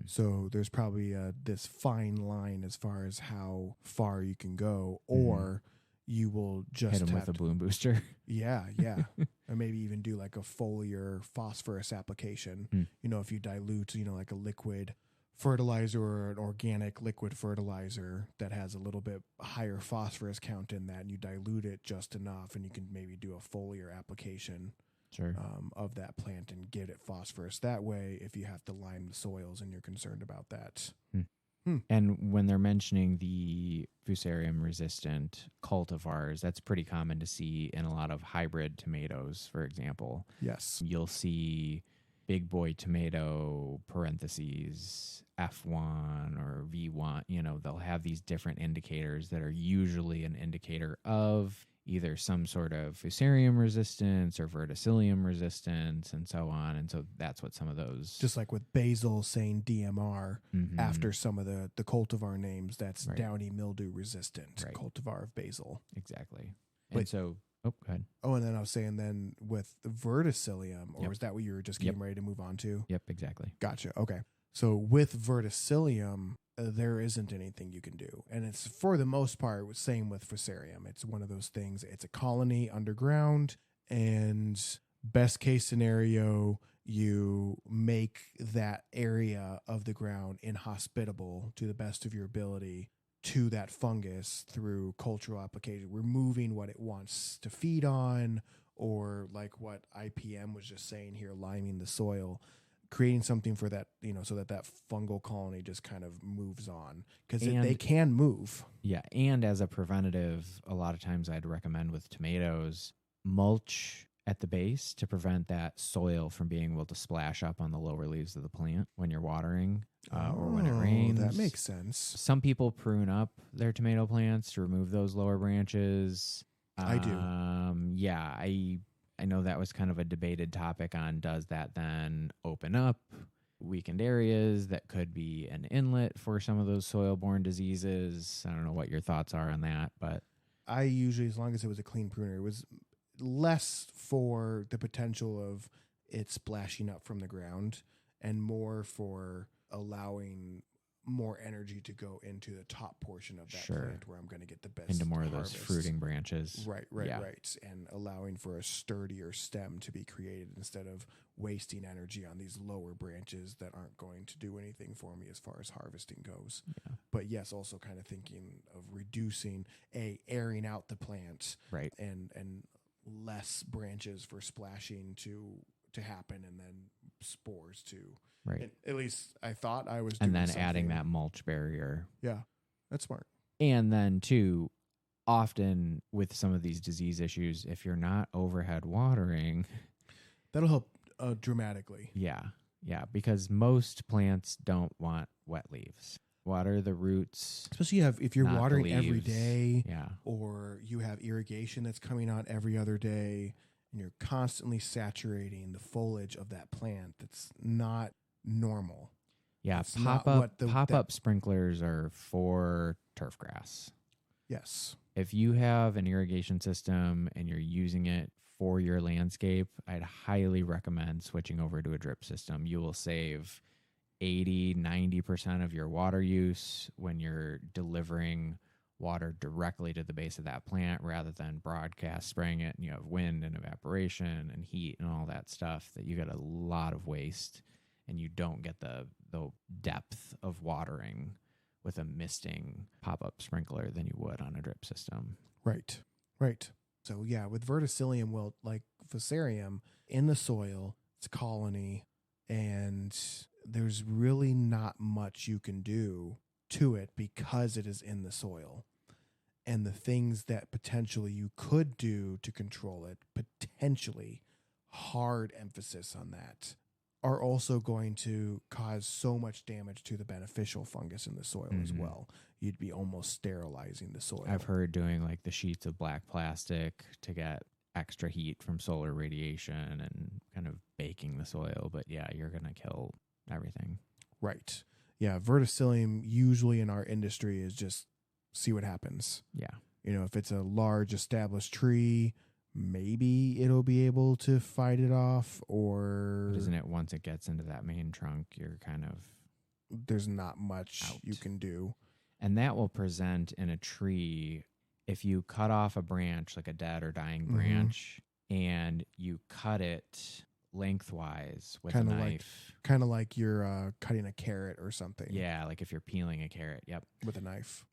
So there's probably this fine line as far as how far you can go, or you will just hit them with a bloom booster. Yeah. Or maybe even do like a foliar phosphorus application. If you dilute, like a liquid fertilizer or an organic liquid fertilizer that has a little bit higher phosphorus count in that, and you dilute it just enough, and you can maybe do a foliar application of that plant and get it phosphorus that way if you have to lime the soils and you're concerned about that. And when they're mentioning the Fusarium resistant cultivars, that's pretty common to see in a lot of hybrid tomatoes, for example. Yes. You'll see big boy tomato parentheses F1 or V1. They'll have these different indicators that are usually an indicator of either some sort of Fusarium resistance or verticillium resistance and so on. And so that's what some of those... Just like with basil saying DMR after some of the cultivar names, that's downy mildew resistant cultivar of basil. Exactly. And so... Oh, go ahead. Oh, and then I was saying then with the verticillium, or is that what you were just getting ready to move on to? Yep, exactly. Gotcha. Okay. So with verticillium, there isn't anything you can do. And it's for the most part, same with Fusarium. It's one of those things. It's a colony underground, and best case scenario, you make that area of the ground inhospitable to the best of your ability to that fungus through cultural application, removing what it wants to feed on, or like what IPM was just saying here, liming the soil, creating something for that, so that fungal colony just kind of moves on, because they can move. Yeah. And as a preventative, a lot of times I'd recommend with tomatoes, mulch at the base to prevent that soil from being able to splash up on the lower leaves of the plant when you're watering or when it rains. That makes sense. Some people prune up their tomato plants to remove those lower branches. I do. Yeah, I know that was kind of a debated topic on, does that then open up weakened areas that could be an inlet for some of those soil-borne diseases? I don't know what your thoughts are on that, but I usually, as long as it was a clean pruner, it was less for the potential of it splashing up from the ground and more for allowing more energy to go into the top portion of that plant where I'm going to get the best into more harvest. Of those fruiting branches. Right. And allowing for a sturdier stem to be created instead of wasting energy on these lower branches that aren't going to do anything for me as far as harvesting goes. Yeah. But yes, also kind of thinking of reducing, airing out the plant, and less branches for splashing to happen, and then spores to. Right. At least I thought I was doing and then something. Adding that mulch barrier. Yeah, that's smart. And then too, often with some of these disease issues, if you're not overhead watering, that'll help dramatically. Yeah, because most plants don't want wet leaves. Water the roots, especially if you're watering every day, yeah, or you have irrigation that's coming on every other day, and you're constantly saturating the foliage of that plant. That's not normal. Yeah, pop-up sprinklers are for turf grass. Yes. If you have an irrigation system and you're using it for your landscape, I'd highly recommend switching over to a drip system. You will save 80-90% of your water use when you're delivering water directly to the base of that plant rather than broadcast spraying it, and you have wind and evaporation and heat and all that stuff, that you get a lot of waste and you don't get the depth of watering with a misting pop-up sprinkler than you would on a drip system. Right. So yeah, with verticillium wilt, like Fusarium, in the soil, it's a colony, and there's really not much you can do to it because it is in the soil. And the things that potentially you could do to control it, potentially, hard emphasis on that, are also going to cause so much damage to the beneficial fungus in the soil as well. You'd be almost sterilizing the soil. I've heard doing like the sheets of black plastic to get extra heat from solar radiation and kind of baking the soil. But yeah, you're going to kill everything. Right. Yeah. Verticillium usually in our industry is just see what happens. Yeah. You know, if it's a large established tree, maybe it'll be able to fight it off, or But isn't it once it gets into that main trunk, you're kind of there's not much out. you can do. And that will present in a tree if you cut off a branch, like a dead or dying branch, and you cut it lengthwise with a knife. Kind of like you're cutting a carrot or something. Yeah, like if you're peeling a carrot. Yep. With a knife.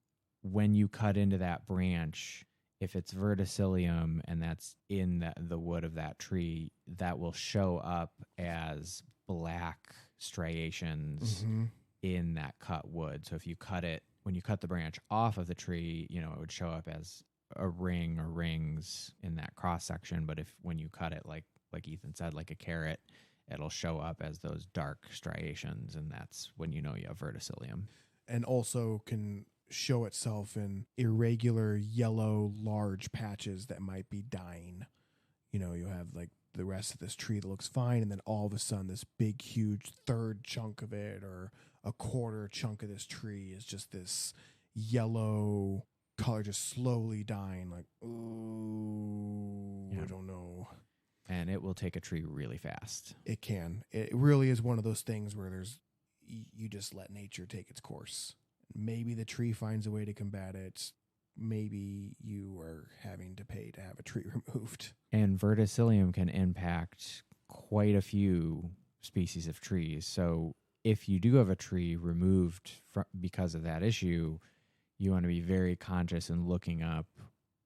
When you cut into that branch, if it's verticillium and that's in the wood of that tree, that will show up as black striations in that cut wood. So if you cut it, when you cut the branch off of the tree, you know, it would show up as a ring or rings in that cross section. But when you cut it, like Ethan said, like a carrot, it'll show up as those dark striations, and that's when you know you have verticillium. And also can show itself in irregular yellow large patches that might be dying. You know, you have like the rest of this tree that looks fine, and then all of a sudden this big huge third chunk of it or a quarter chunk of this tree is just this yellow color just slowly dying, like, ooh, I don't know. And it will take a tree really fast. It can. It really is one of those things where you just let nature take its course. Maybe the tree finds a way to combat it. Maybe you are having to pay to have a tree removed. And verticillium can impact quite a few species of trees. So if you do have a tree removed because of that issue, you want to be very conscious in looking up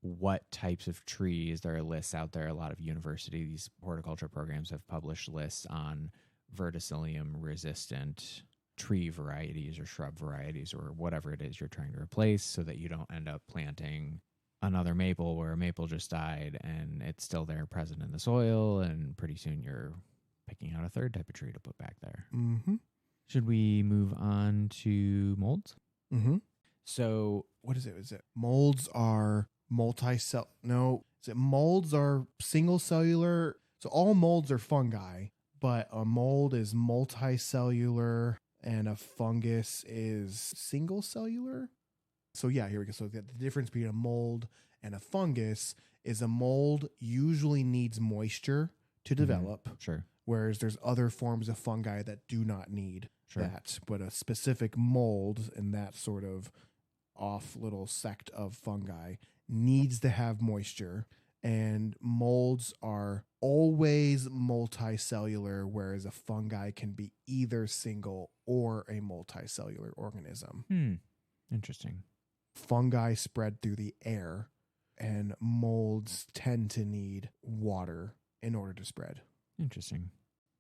what types of trees. There are lists out there. A lot of universities, horticulture programs have published lists on verticillium resistant tree varieties or shrub varieties or whatever it is you're trying to replace, so that you don't end up planting another maple where a maple just died and it's still there present in the soil, and pretty soon you're picking out a third type of tree to put back there. Should we move on to molds? So what is it? Is it molds are molds are single cellular? So all molds are fungi, but a mold is multicellular and a fungus is single cellular. So yeah, here we go. So the difference between a mold and a fungus is a mold usually needs moisture to develop. Sure. Whereas there's other forms of fungi that do not need that. But a specific mold in that sort of off little sect of fungi needs to have moisture. And molds are always multicellular, whereas a fungi can be either single or a multicellular organism. Interesting. Fungi spread through the air, and molds tend to need water in order to spread. Interesting.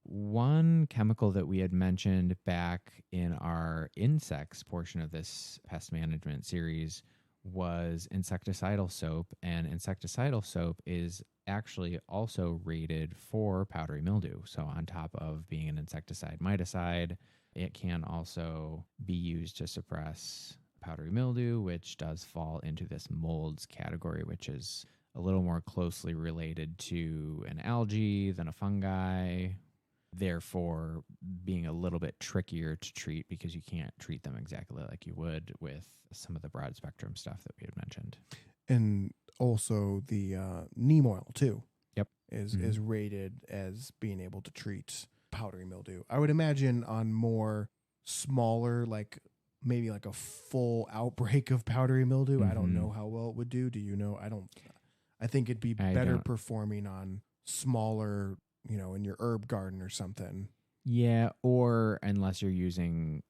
One chemical that we had mentioned back in our insects portion of this pest management series was insecticidal soap, and insecticidal soap is actually also rated for powdery mildew. So on top of being an insecticide miticide, it can also be used to suppress powdery mildew, which does fall into this molds category, which is a little more closely related to an algae than a fungi, therefore being a little bit trickier to treat because you can't treat them exactly like you would with some of the broad spectrum stuff that we had mentioned. And also the neem oil too. Yep. Is rated as being able to treat powdery mildew. I would imagine on more smaller, like maybe like a full outbreak of powdery mildew. I don't know how well it would do. Do you know? I think it'd be better performing on smaller, you know, in your herb garden or something. Yeah, or unless you're using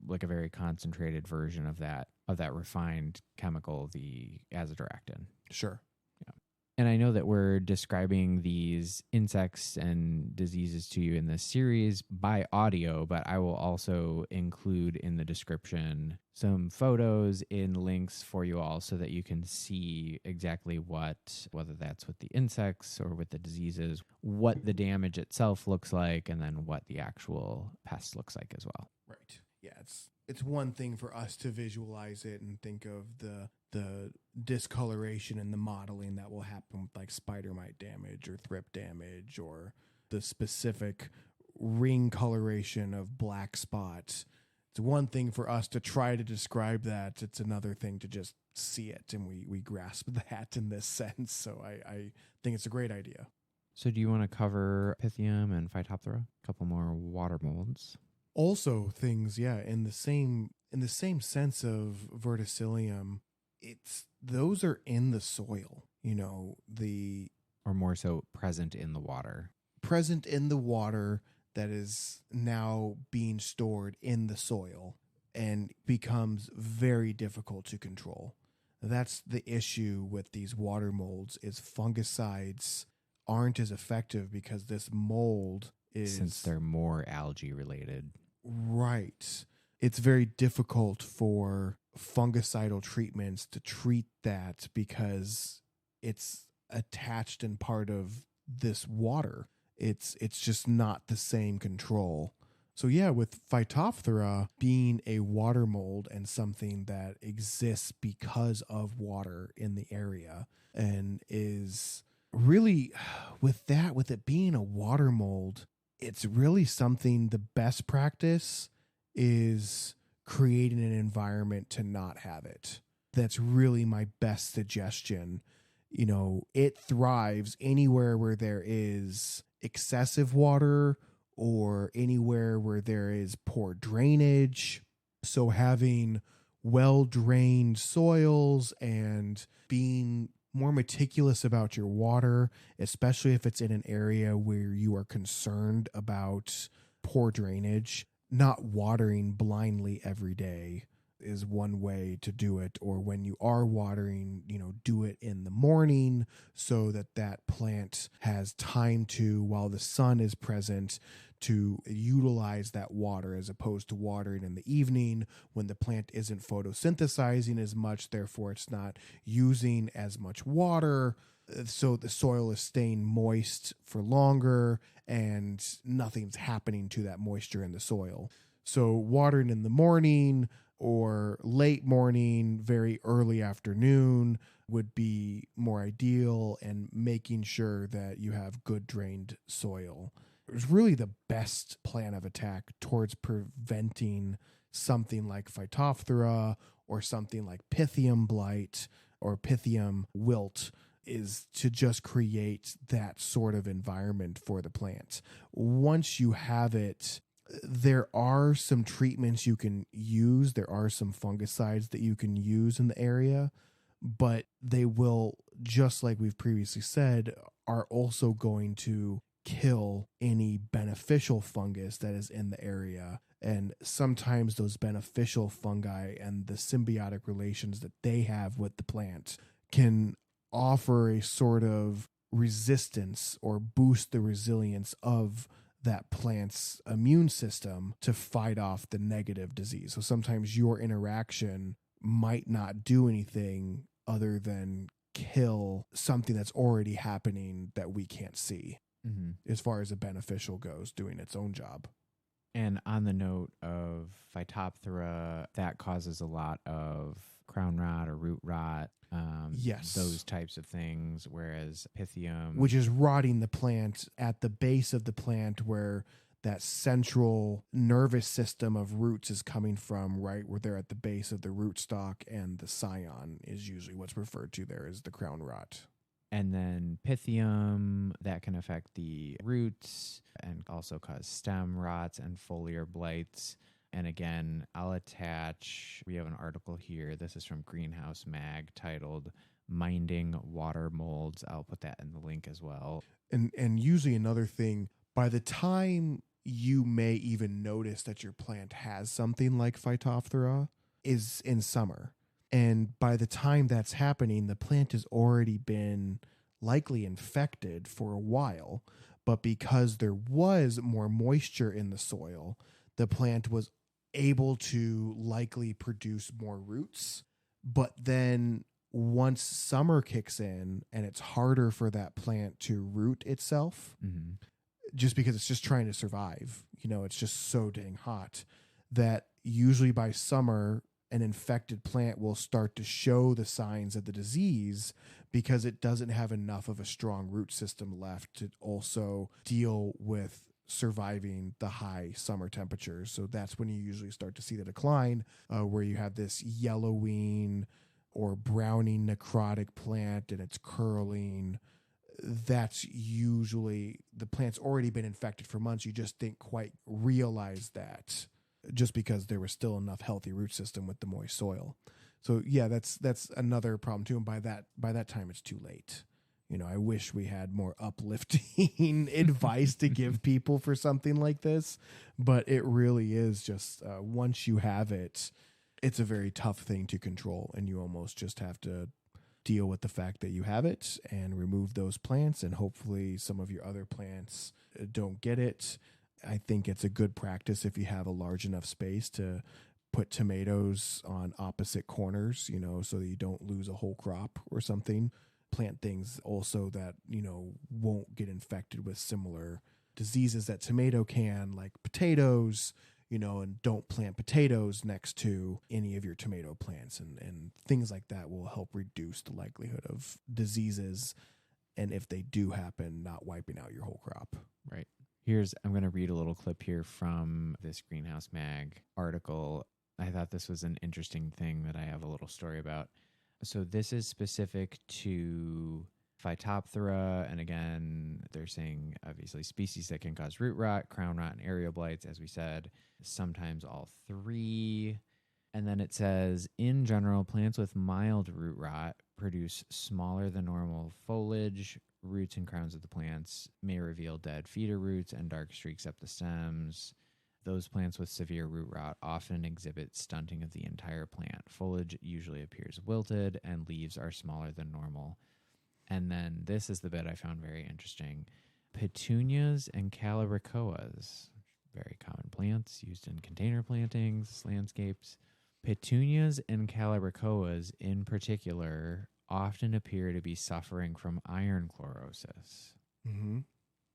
like a very concentrated version of that refined chemical, the azadirachtin. Sure. Yeah. And I know that we're describing these insects and diseases to you in this series by audio, but I will also include in the description some photos in links for you all so that you can see exactly whether that's with the insects or with the diseases, what the damage itself looks like, and then what the actual pest looks like as well. Right. Yeah, it's one thing for us to visualize it and think of the discoloration and the modeling that will happen with like spider mite damage or thrip damage, or the specific ring coloration of black spots. It's one thing for us to try to describe that. It's another thing to just see it, and we grasp that in this sense. So I think it's a great idea. So do you want to cover Pythium and Phytophthora? A couple more water molds. Also things, in the same sense of verticillium, those are in the soil, Or more so present in the water. Present in the water that is now being stored in the soil and becomes very difficult to control. That's the issue with these water molds, is fungicides aren't as effective because this mold is... Since they're more algae related. Right. It's very difficult for fungicidal treatments to treat that because it's attached and part of this water. It's just not the same control. So with Phytophthora being a water mold and something that exists because of water in the area, and is really, with it being a water mold, it's really something, the best practice is creating an environment to not have it. That's really my best suggestion. It thrives anywhere where there is excessive water or anywhere where there is poor drainage. So having well-drained soils and being more meticulous about your water, especially if it's in an area where you are concerned about poor drainage, not watering blindly every day is one way to do it. Or when you are watering, do it in the morning so that plant has time to, while the sun is present, to utilize that water, as opposed to watering in the evening when the plant isn't photosynthesizing as much, therefore it's not using as much water, so the soil is staying moist for longer and nothing's happening to that moisture in the soil. So watering in the morning or late morning, very early afternoon would be more ideal, and making sure that you have good drained soil is really the best plan of attack towards preventing something like Phytophthora or something like Pythium blight or Pythium wilt, is to just create that sort of environment for the plant. Once you have it, there are some treatments you can use. There are some fungicides that you can use in the area, but they will, just like we've previously said, are also going to kill any beneficial fungus that is in the area. And sometimes those beneficial fungi and the symbiotic relations that they have with the plant can offer a sort of resistance or boost the resilience of that plant's immune system to fight off the negative disease. So sometimes your interaction might not do anything other than kill something that's already happening that we can't see, as far as a beneficial goes, doing its own job. And on the note of Phytophthora, that causes a lot of crown rot or root rot. Yes. Those types of things, whereas Pythium... Which is rotting the plant at the base of the plant, where that central nervous system of roots is coming from, right? Where they're at the base of the rootstock, and the scion is usually what's referred to there as the crown rot. And then Pythium, that can affect the roots and also cause stem rots and foliar blights. And again, I'll attach, we have an article here. This is from Greenhouse Mag titled Minding Water Molds. I'll put that in the link as well. And usually another thing, by the time you may even notice that your plant has something like Phytophthora is in summer. And by the time that's happening, the plant has already been likely infected for a while. But because there was more moisture in the soil, the plant was able to likely produce more roots. But then once summer kicks in and it's harder for that plant to root itself, just because it's just trying to survive, it's just so dang hot, that usually by summer, an infected plant will start to show the signs of the disease because it doesn't have enough of a strong root system left to also deal with surviving the high summer temperatures. So that's when you usually start to see the decline, where you have this yellowing or browning necrotic plant and it's curling. That's usually the plant's already been infected for months. You just didn't quite realize that, just because there was still enough healthy root system with the moist soil. So yeah, that's another problem too. And by that time, it's too late. I wish we had more uplifting advice to give people for something like this, but it really is just once you have it, it's a very tough thing to control, and you almost just have to deal with the fact that you have it and remove those plants, and hopefully some of your other plants don't get it. I think it's a good practice if you have a large enough space to put tomatoes on opposite corners, so that you don't lose a whole crop or something. Plant things also that, won't get infected with similar diseases that tomato can, like potatoes, and don't plant potatoes next to any of your tomato plants, and things like that will help reduce the likelihood of diseases. And if they do happen, not wiping out your whole crop. Right. I'm going to read a little clip here from this Greenhouse Mag article. I thought this was an interesting thing that I have a little story about. So this is specific to Phytophthora, and again, they're saying obviously species that can cause root rot, crown rot, and aerial blights, as we said, sometimes all three. And then it says, in general, plants with mild root rot produce smaller than normal foliage. Roots and crowns of the plants may reveal dead feeder roots and dark streaks up the stems. Those plants with severe root rot often exhibit stunting of the entire plant. Foliage usually appears wilted, and leaves are smaller than normal. And then this is the bit I found very interesting. Petunias and calibrachoas, very common plants used in container plantings, landscapes. Petunias and calibrachoas in particular often appear to be suffering from iron chlorosis. Mm-hmm.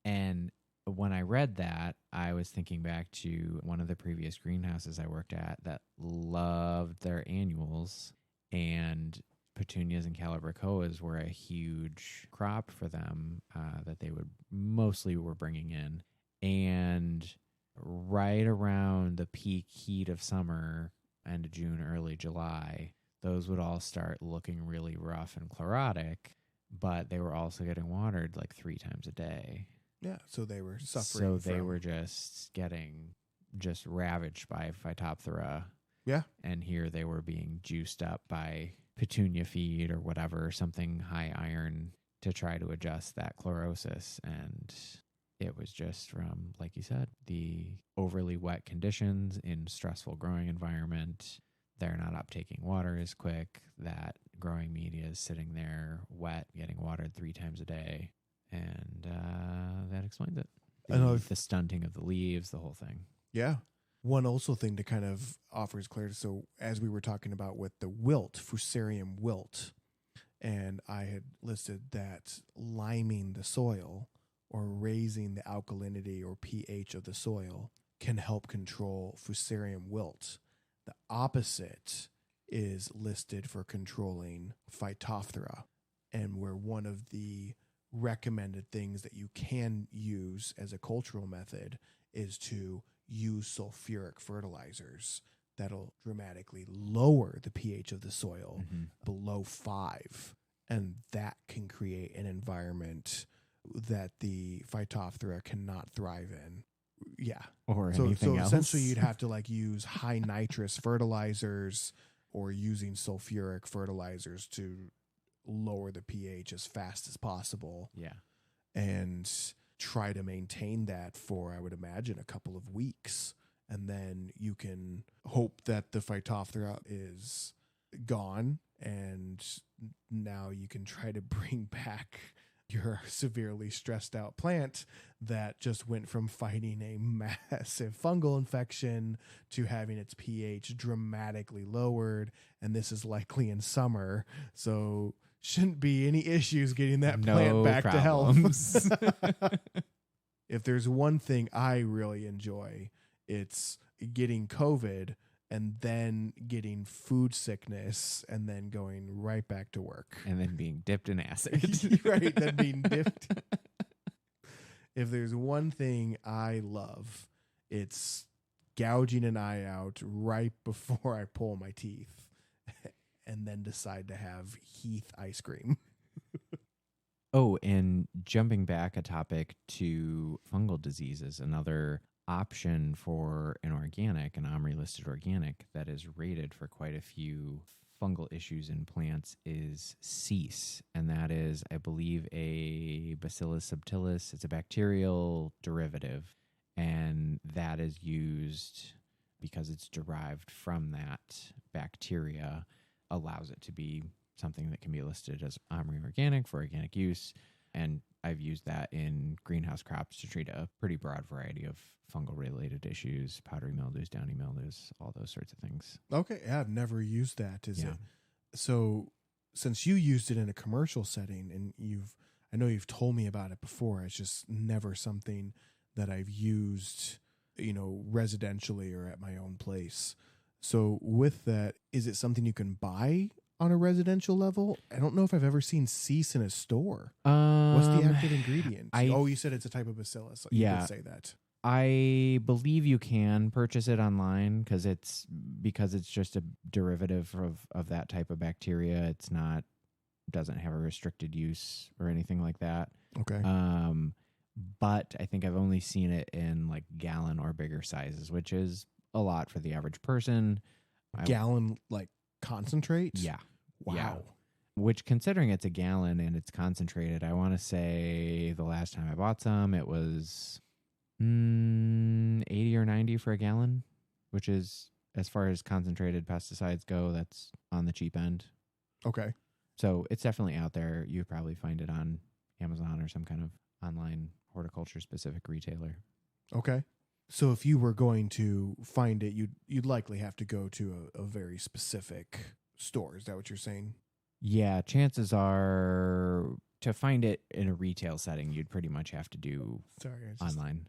And when I read that, I was thinking back to one of the previous greenhouses I worked at that loved their annuals, and petunias and calibrachoas were a huge crop for them that they would mostly were bringing in. And right around the peak heat of summer, end of June, early July, those would all start looking really rough and chlorotic, but they were also getting watered like 3 times a day. Yeah, so they were suffering. So they were just getting ravaged by Phytophthora. Yeah. And here they were being juiced up by petunia feed or whatever, something high iron to try to adjust that chlorosis. And it was just from, like you said, the overly wet conditions in stressful growing environment. They're not uptaking water as quick. That growing media is sitting there wet, getting watered 3 times a day. And that explains it. The stunting of the leaves, the whole thing. Yeah. One also thing to kind of offers clarity. So as we were talking about with the wilt, Fusarium wilt, and I had listed that liming the soil or raising the alkalinity or pH of the soil can help control Fusarium wilt. The opposite is listed for controlling Phytophthora, and where one of the recommended things that you can use as a cultural method is to use sulfuric fertilizers that'll dramatically lower the pH of the soil below 5, and that can create an environment that the Phytophthora cannot thrive in. Yeah. Or anything else. Essentially you'd have to use high nitrous fertilizers or using sulfuric fertilizers to lower the pH as fast as possible. Yeah. And try to maintain that for, I would imagine, a couple of weeks. And then you can hope that the Phytophthora is gone, and now you can try to bring back your severely stressed out plant that just went from fighting a massive fungal infection to having its pH dramatically lowered. And this is likely in summer. So shouldn't be any issues getting that plant back to health. If there's one thing I really enjoy, it's getting COVID and then getting food sickness and then going right back to work. And then being dipped in acid. Right, then being dipped. If there's one thing I love, it's gouging an eye out right before I pull my teeth and then decide to have Heath ice cream. Oh, and jumping back a topic to fungal diseases, another option for an organic, an OMRI listed organic that is rated for quite a few fungal issues in plants is cease. And that is, I believe, a Bacillus subtilis. It's a bacterial derivative. And that is used because it's derived from that bacteria, allows it to be something that can be listed as OMRI organic for organic use. And I've used that in greenhouse crops to treat a pretty broad variety of fungal related issues, powdery mildews, downy mildews, all those sorts of things. Okay. Yeah, I've never used that. So since you used it in a commercial setting and I know you've told me about it before, it's just never something that I've used, residentially or at my own place. So with that, is it something you can buy on a residential level? I don't know if I've ever seen cease in a store. What's the active ingredient? You said it's a type of bacillus. You did say that. I believe you can purchase it online because it's just a derivative of that type of bacteria. Doesn't have a restricted use or anything like that. Okay. But I think I've only seen it in like gallon or bigger sizes, which is a lot for the average person. Gallon, like concentrate? Yeah. Wow. Yeah. Which, considering it's a gallon and it's concentrated, I want to say the last time I bought some, it was 80 or 90 for a gallon, which is, as far as concentrated pesticides go, that's on the cheap end. Okay. So it's definitely out there. You'd probably find it on Amazon or some kind of online horticulture specific retailer. Okay. So if you were going to find it, you'd likely have to go to a very specific store. Is that what you're saying? Yeah, chances are to find it in a retail setting, you'd pretty much have to do online.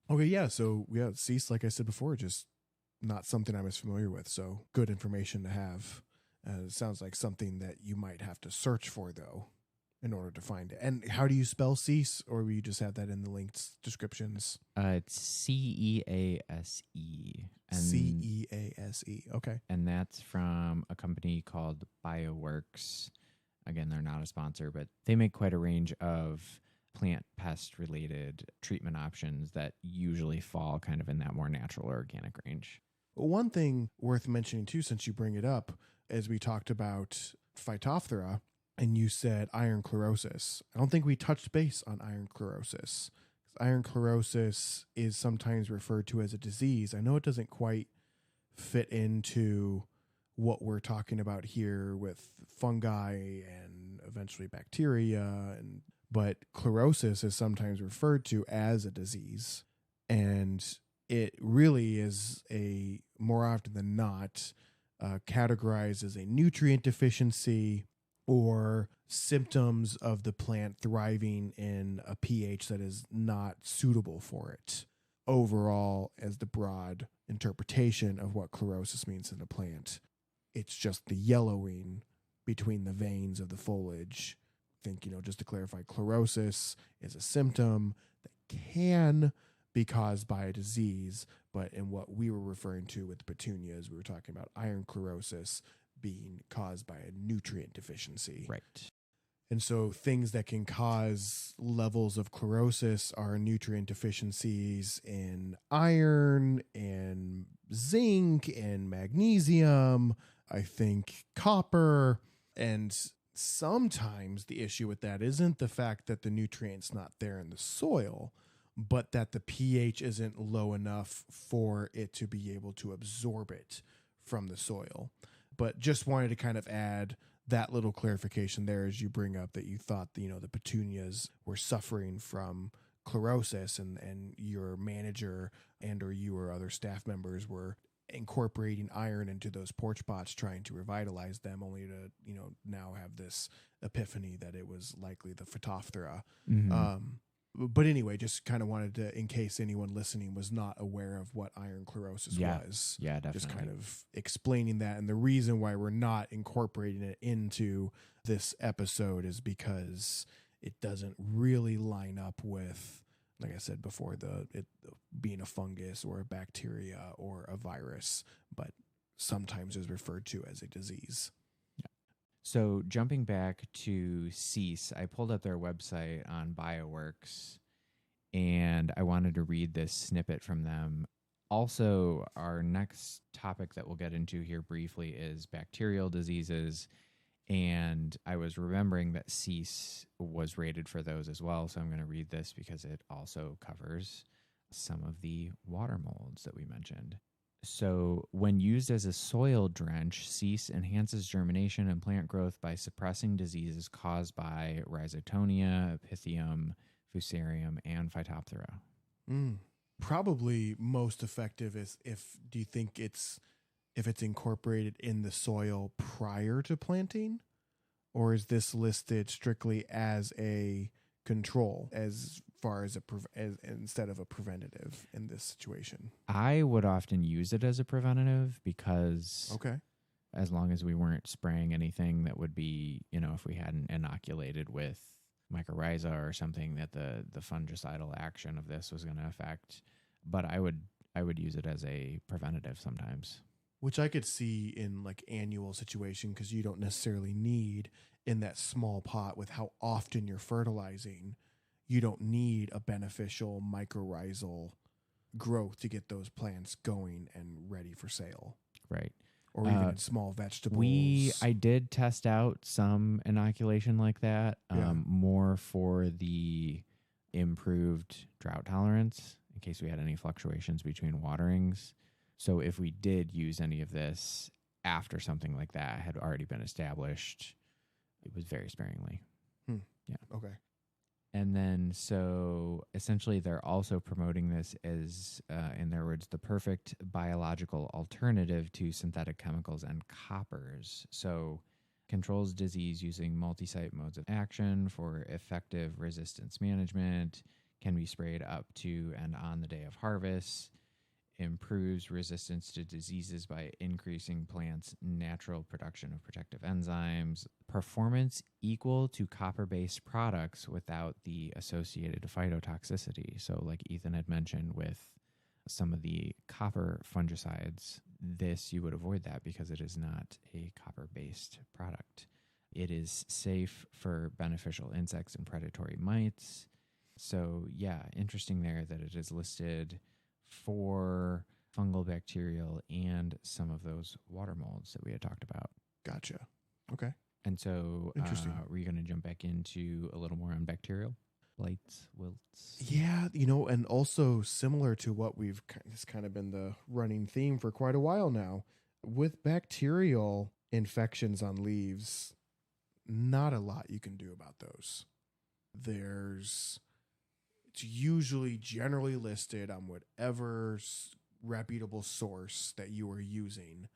Okay, yeah. So cease, like I said before, just not something I'm as familiar with. So good information to have. It sounds like something that you might have to search for, though, in order to find it. And how do you spell cease, or will you just have that in the linked descriptions? It's CEASE. CEASE. Okay. And that's from a company called BioWorks. Again, they're not a sponsor, but they make quite a range of plant pest related treatment options that usually fall kind of in that more natural or organic range. One thing worth mentioning, too, since you bring it up, as we talked about Phytophthora, and you said iron chlorosis. I don't think we touched base on iron chlorosis. Iron chlorosis is sometimes referred to as a disease. I know it doesn't quite fit into what we're talking about here with fungi and eventually bacteria, but chlorosis is sometimes referred to as a disease. And it really is more often than not, categorized as a nutrient deficiency or symptoms of the plant thriving in a pH that is not suitable for it. Overall, as the broad interpretation of what chlorosis means in a plant, it's just the yellowing between the veins of the foliage. I think, just to clarify, chlorosis is a symptom that can be caused by a disease, but in what we were referring to with the petunias, we were talking about iron chlorosis being caused by a nutrient deficiency. Right. And so things that can cause levels of chlorosis are nutrient deficiencies in iron and zinc and magnesium, I think copper. And sometimes the issue with that isn't the fact that the nutrient's not there in the soil, but that the pH isn't low enough for it to be able to absorb it from the soil. But just wanted to kind of add that little clarification there as you bring up that you thought, the petunias were suffering from chlorosis and your manager and or you or other staff members were incorporating iron into those porch pots trying to revitalize them, only to, now have this epiphany that it was likely the Phytophthora. Mm-hmm. But anyway, just kind of wanted to, in case anyone listening was not aware of what iron chlorosis was. Yeah, definitely. Just kind of explaining that. And the reason why we're not incorporating it into this episode is because it doesn't really line up with, like I said before, it being a fungus or a bacteria or a virus, but sometimes is referred to as a disease. So jumping back to cease, I pulled up their website on BioWorks, and I wanted to read this snippet from them. Also, our next topic that we'll get into here briefly is bacterial diseases, and I was remembering that cease was rated for those as well, so I'm going to read this because it also covers some of the water molds that we mentioned. So when used as a soil drench, cease enhances germination and plant growth by suppressing diseases caused by rhizotonia, pythium, fusarium, and phytophthora. Probably most effective is do you think if it's incorporated in the soil prior to planting, or is this listed strictly as a control as far as instead of a preventative in this situation? I would often use it as a preventative because as long as we weren't spraying anything that would be, if we hadn't inoculated with mycorrhiza or something that the fungicidal action of this was going to affect. But I would use it as a preventative sometimes. Which I could see in like annual situation, because you don't necessarily need in that small pot with how often you're fertilizing. You don't need a beneficial mycorrhizal growth to get those plants going and ready for sale. Right. Or even in small vegetables. I did test out some inoculation like that, more for the improved drought tolerance in case we had any fluctuations between waterings. So if we did use any of this after something like that had already been established, it was very sparingly. Yeah. Okay. And then, so essentially, they're also promoting this as, in their words, the perfect biological alternative to synthetic chemicals and coppers. So, controls disease using multi-site modes of action for effective resistance management, can be sprayed up to and on the day of harvest, improves resistance to diseases by increasing plants' natural production of protective enzymes, performance equal to copper-based products without the associated phytotoxicity. So like Ethan had mentioned with some of the copper fungicides, this you would avoid that because it is not a copper-based product. It is safe for beneficial insects and predatory mites. So yeah, interesting there that it is listed for fungal, bacterial, and some of those water molds that we had talked about. Gotcha. Okay. And so interesting. Were you going to jump back into a little more on bacterial? Blights, wilts? Yeah, and also similar to what it's kind of been the running theme for quite a while now. With bacterial infections on leaves, not a lot you can do about those. It's usually generally listed on whatever reputable source that you are using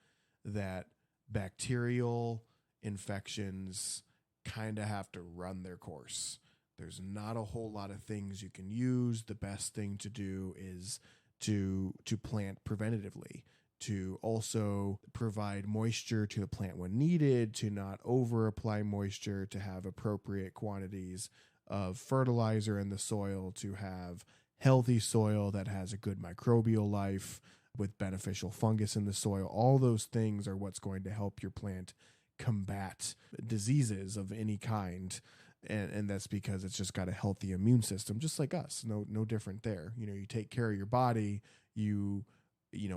that bacterial infections kind of have to run their course. There's not a whole lot of things you can use. The best thing to do is to plant preventatively, to also provide moisture to the plant when needed, to not over apply moisture, to have appropriate quantities of fertilizer in the soil, to have healthy soil that has a good microbial life with beneficial fungus in the soil. All those things are what's going to help your plant combat diseases of any kind. And that's because it's just got a healthy immune system, just like us. No different there. You take care of your body, you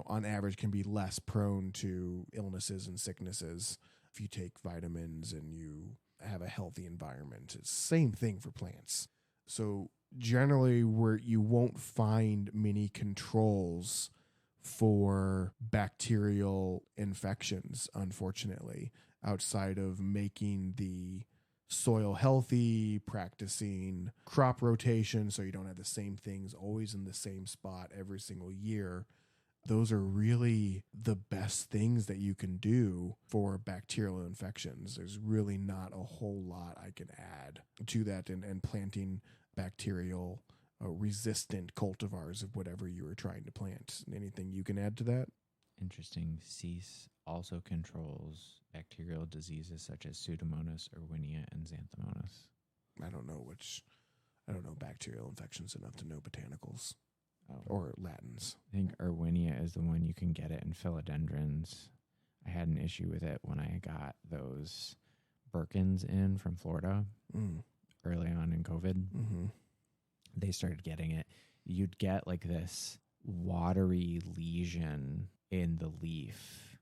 on average can be less prone to illnesses and sicknesses if you take vitamins and you have a healthy environment. It's the same thing for plants. So generally where you won't find many controls for bacterial infections, unfortunately, outside of making the soil healthy, practicing crop rotation so you don't have the same things always in the same spot every single year. Those are really the best things that you can do for bacterial infections. There's really not a whole lot I can add to that, and planting bacterial resistant cultivars of whatever you were trying to plant. Anything you can add to that? Interesting. Cease also controls bacterial diseases such as Pseudomonas, Erwinia, and Xanthomonas. I don't know bacterial infections enough to know botanicals Oh. or Latins. I think Erwinia is the one you can get it in philodendrons. I had an issue with it when I got those Birkins in from Florida early on in COVID. Mm-hmm. They started getting it. You'd get like this watery lesion in the leaf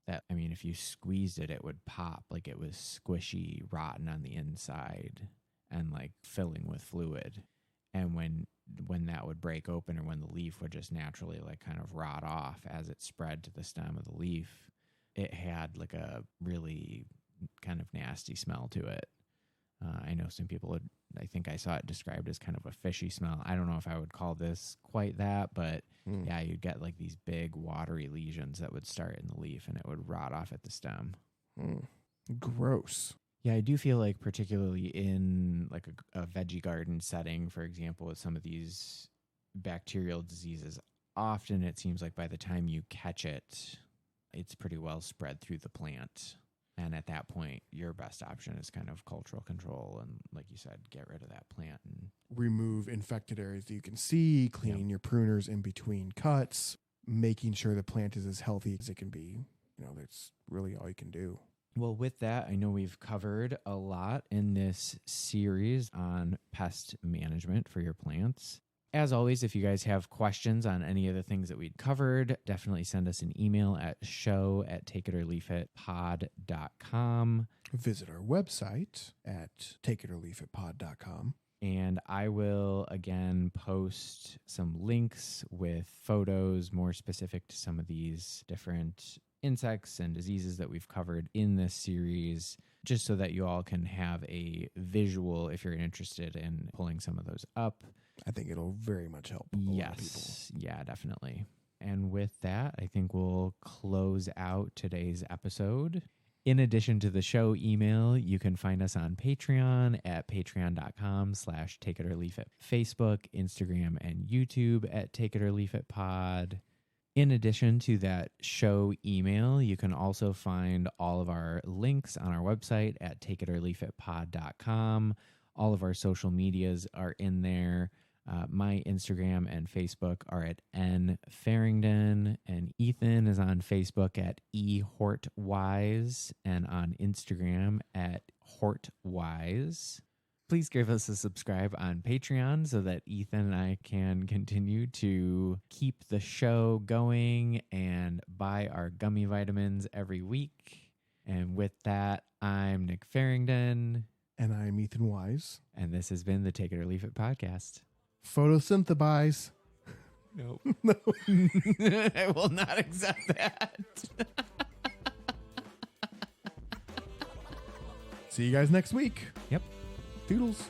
that, I mean, if you squeezed it, it would pop. Like it was squishy, rotten on the inside and like filling with fluid. And when that would break open, or when the leaf would just naturally like kind of rot off as it spread to the stem of the leaf, it had like a really kind of nasty smell to it. I know some people would, I think I saw it described as kind of a fishy smell. I don't know if I would call this quite that, but yeah, you'd get like these big watery lesions that would start in the leaf and it would rot off at the stem. Gross. Yeah, I do feel like particularly in like a veggie garden setting, for example, with some of these bacterial diseases, often it seems like by the time you catch it, it's pretty well spread through the plant. And at that point, your best option is kind of cultural control. And like you said, get rid of that plant. And remove infected areas that you can see, cleaning your pruners in between cuts, making sure the plant is as healthy as it can be. You know, that's really all you can do. Well, with that, I know we've covered a lot in this series on pest management for your plants. As always, if you guys have questions on any of the things that we'd covered, definitely send us an email at show@takeititorleafitpod.com. Visit our website at takeititorleafitpod.com. And I will, again, post some links with photos more specific to some of these different insects and diseases that we've covered in this series, just so that you all can have a visual if you're interested in pulling some of those up. I think it'll very much help a lot of people. Yeah, definitely. And with that, I think we'll close out today's episode. In addition to the show email, you can find us on Patreon at patreon.com/takeititorleafit, Facebook, Instagram, and YouTube at takeititorleafitpod. In addition to that show email, you can also find all of our links on our website at takeititorleafitpod.com. All of our social medias are in there. My Instagram and Facebook are at nfarringdon, and Ethan is on Facebook at ehortwise and on Instagram at hortwise. Please give us a subscribe on Patreon so that Ethan and I can continue to keep the show going and buy our gummy vitamins every week. And with that, I'm Nick Farringdon. And I'm Ethan Wise. And this has been the Take It or Leave It podcast. Photosynthesize. Nope. No. I will not accept that. See you guys next week. Yep. Toodles.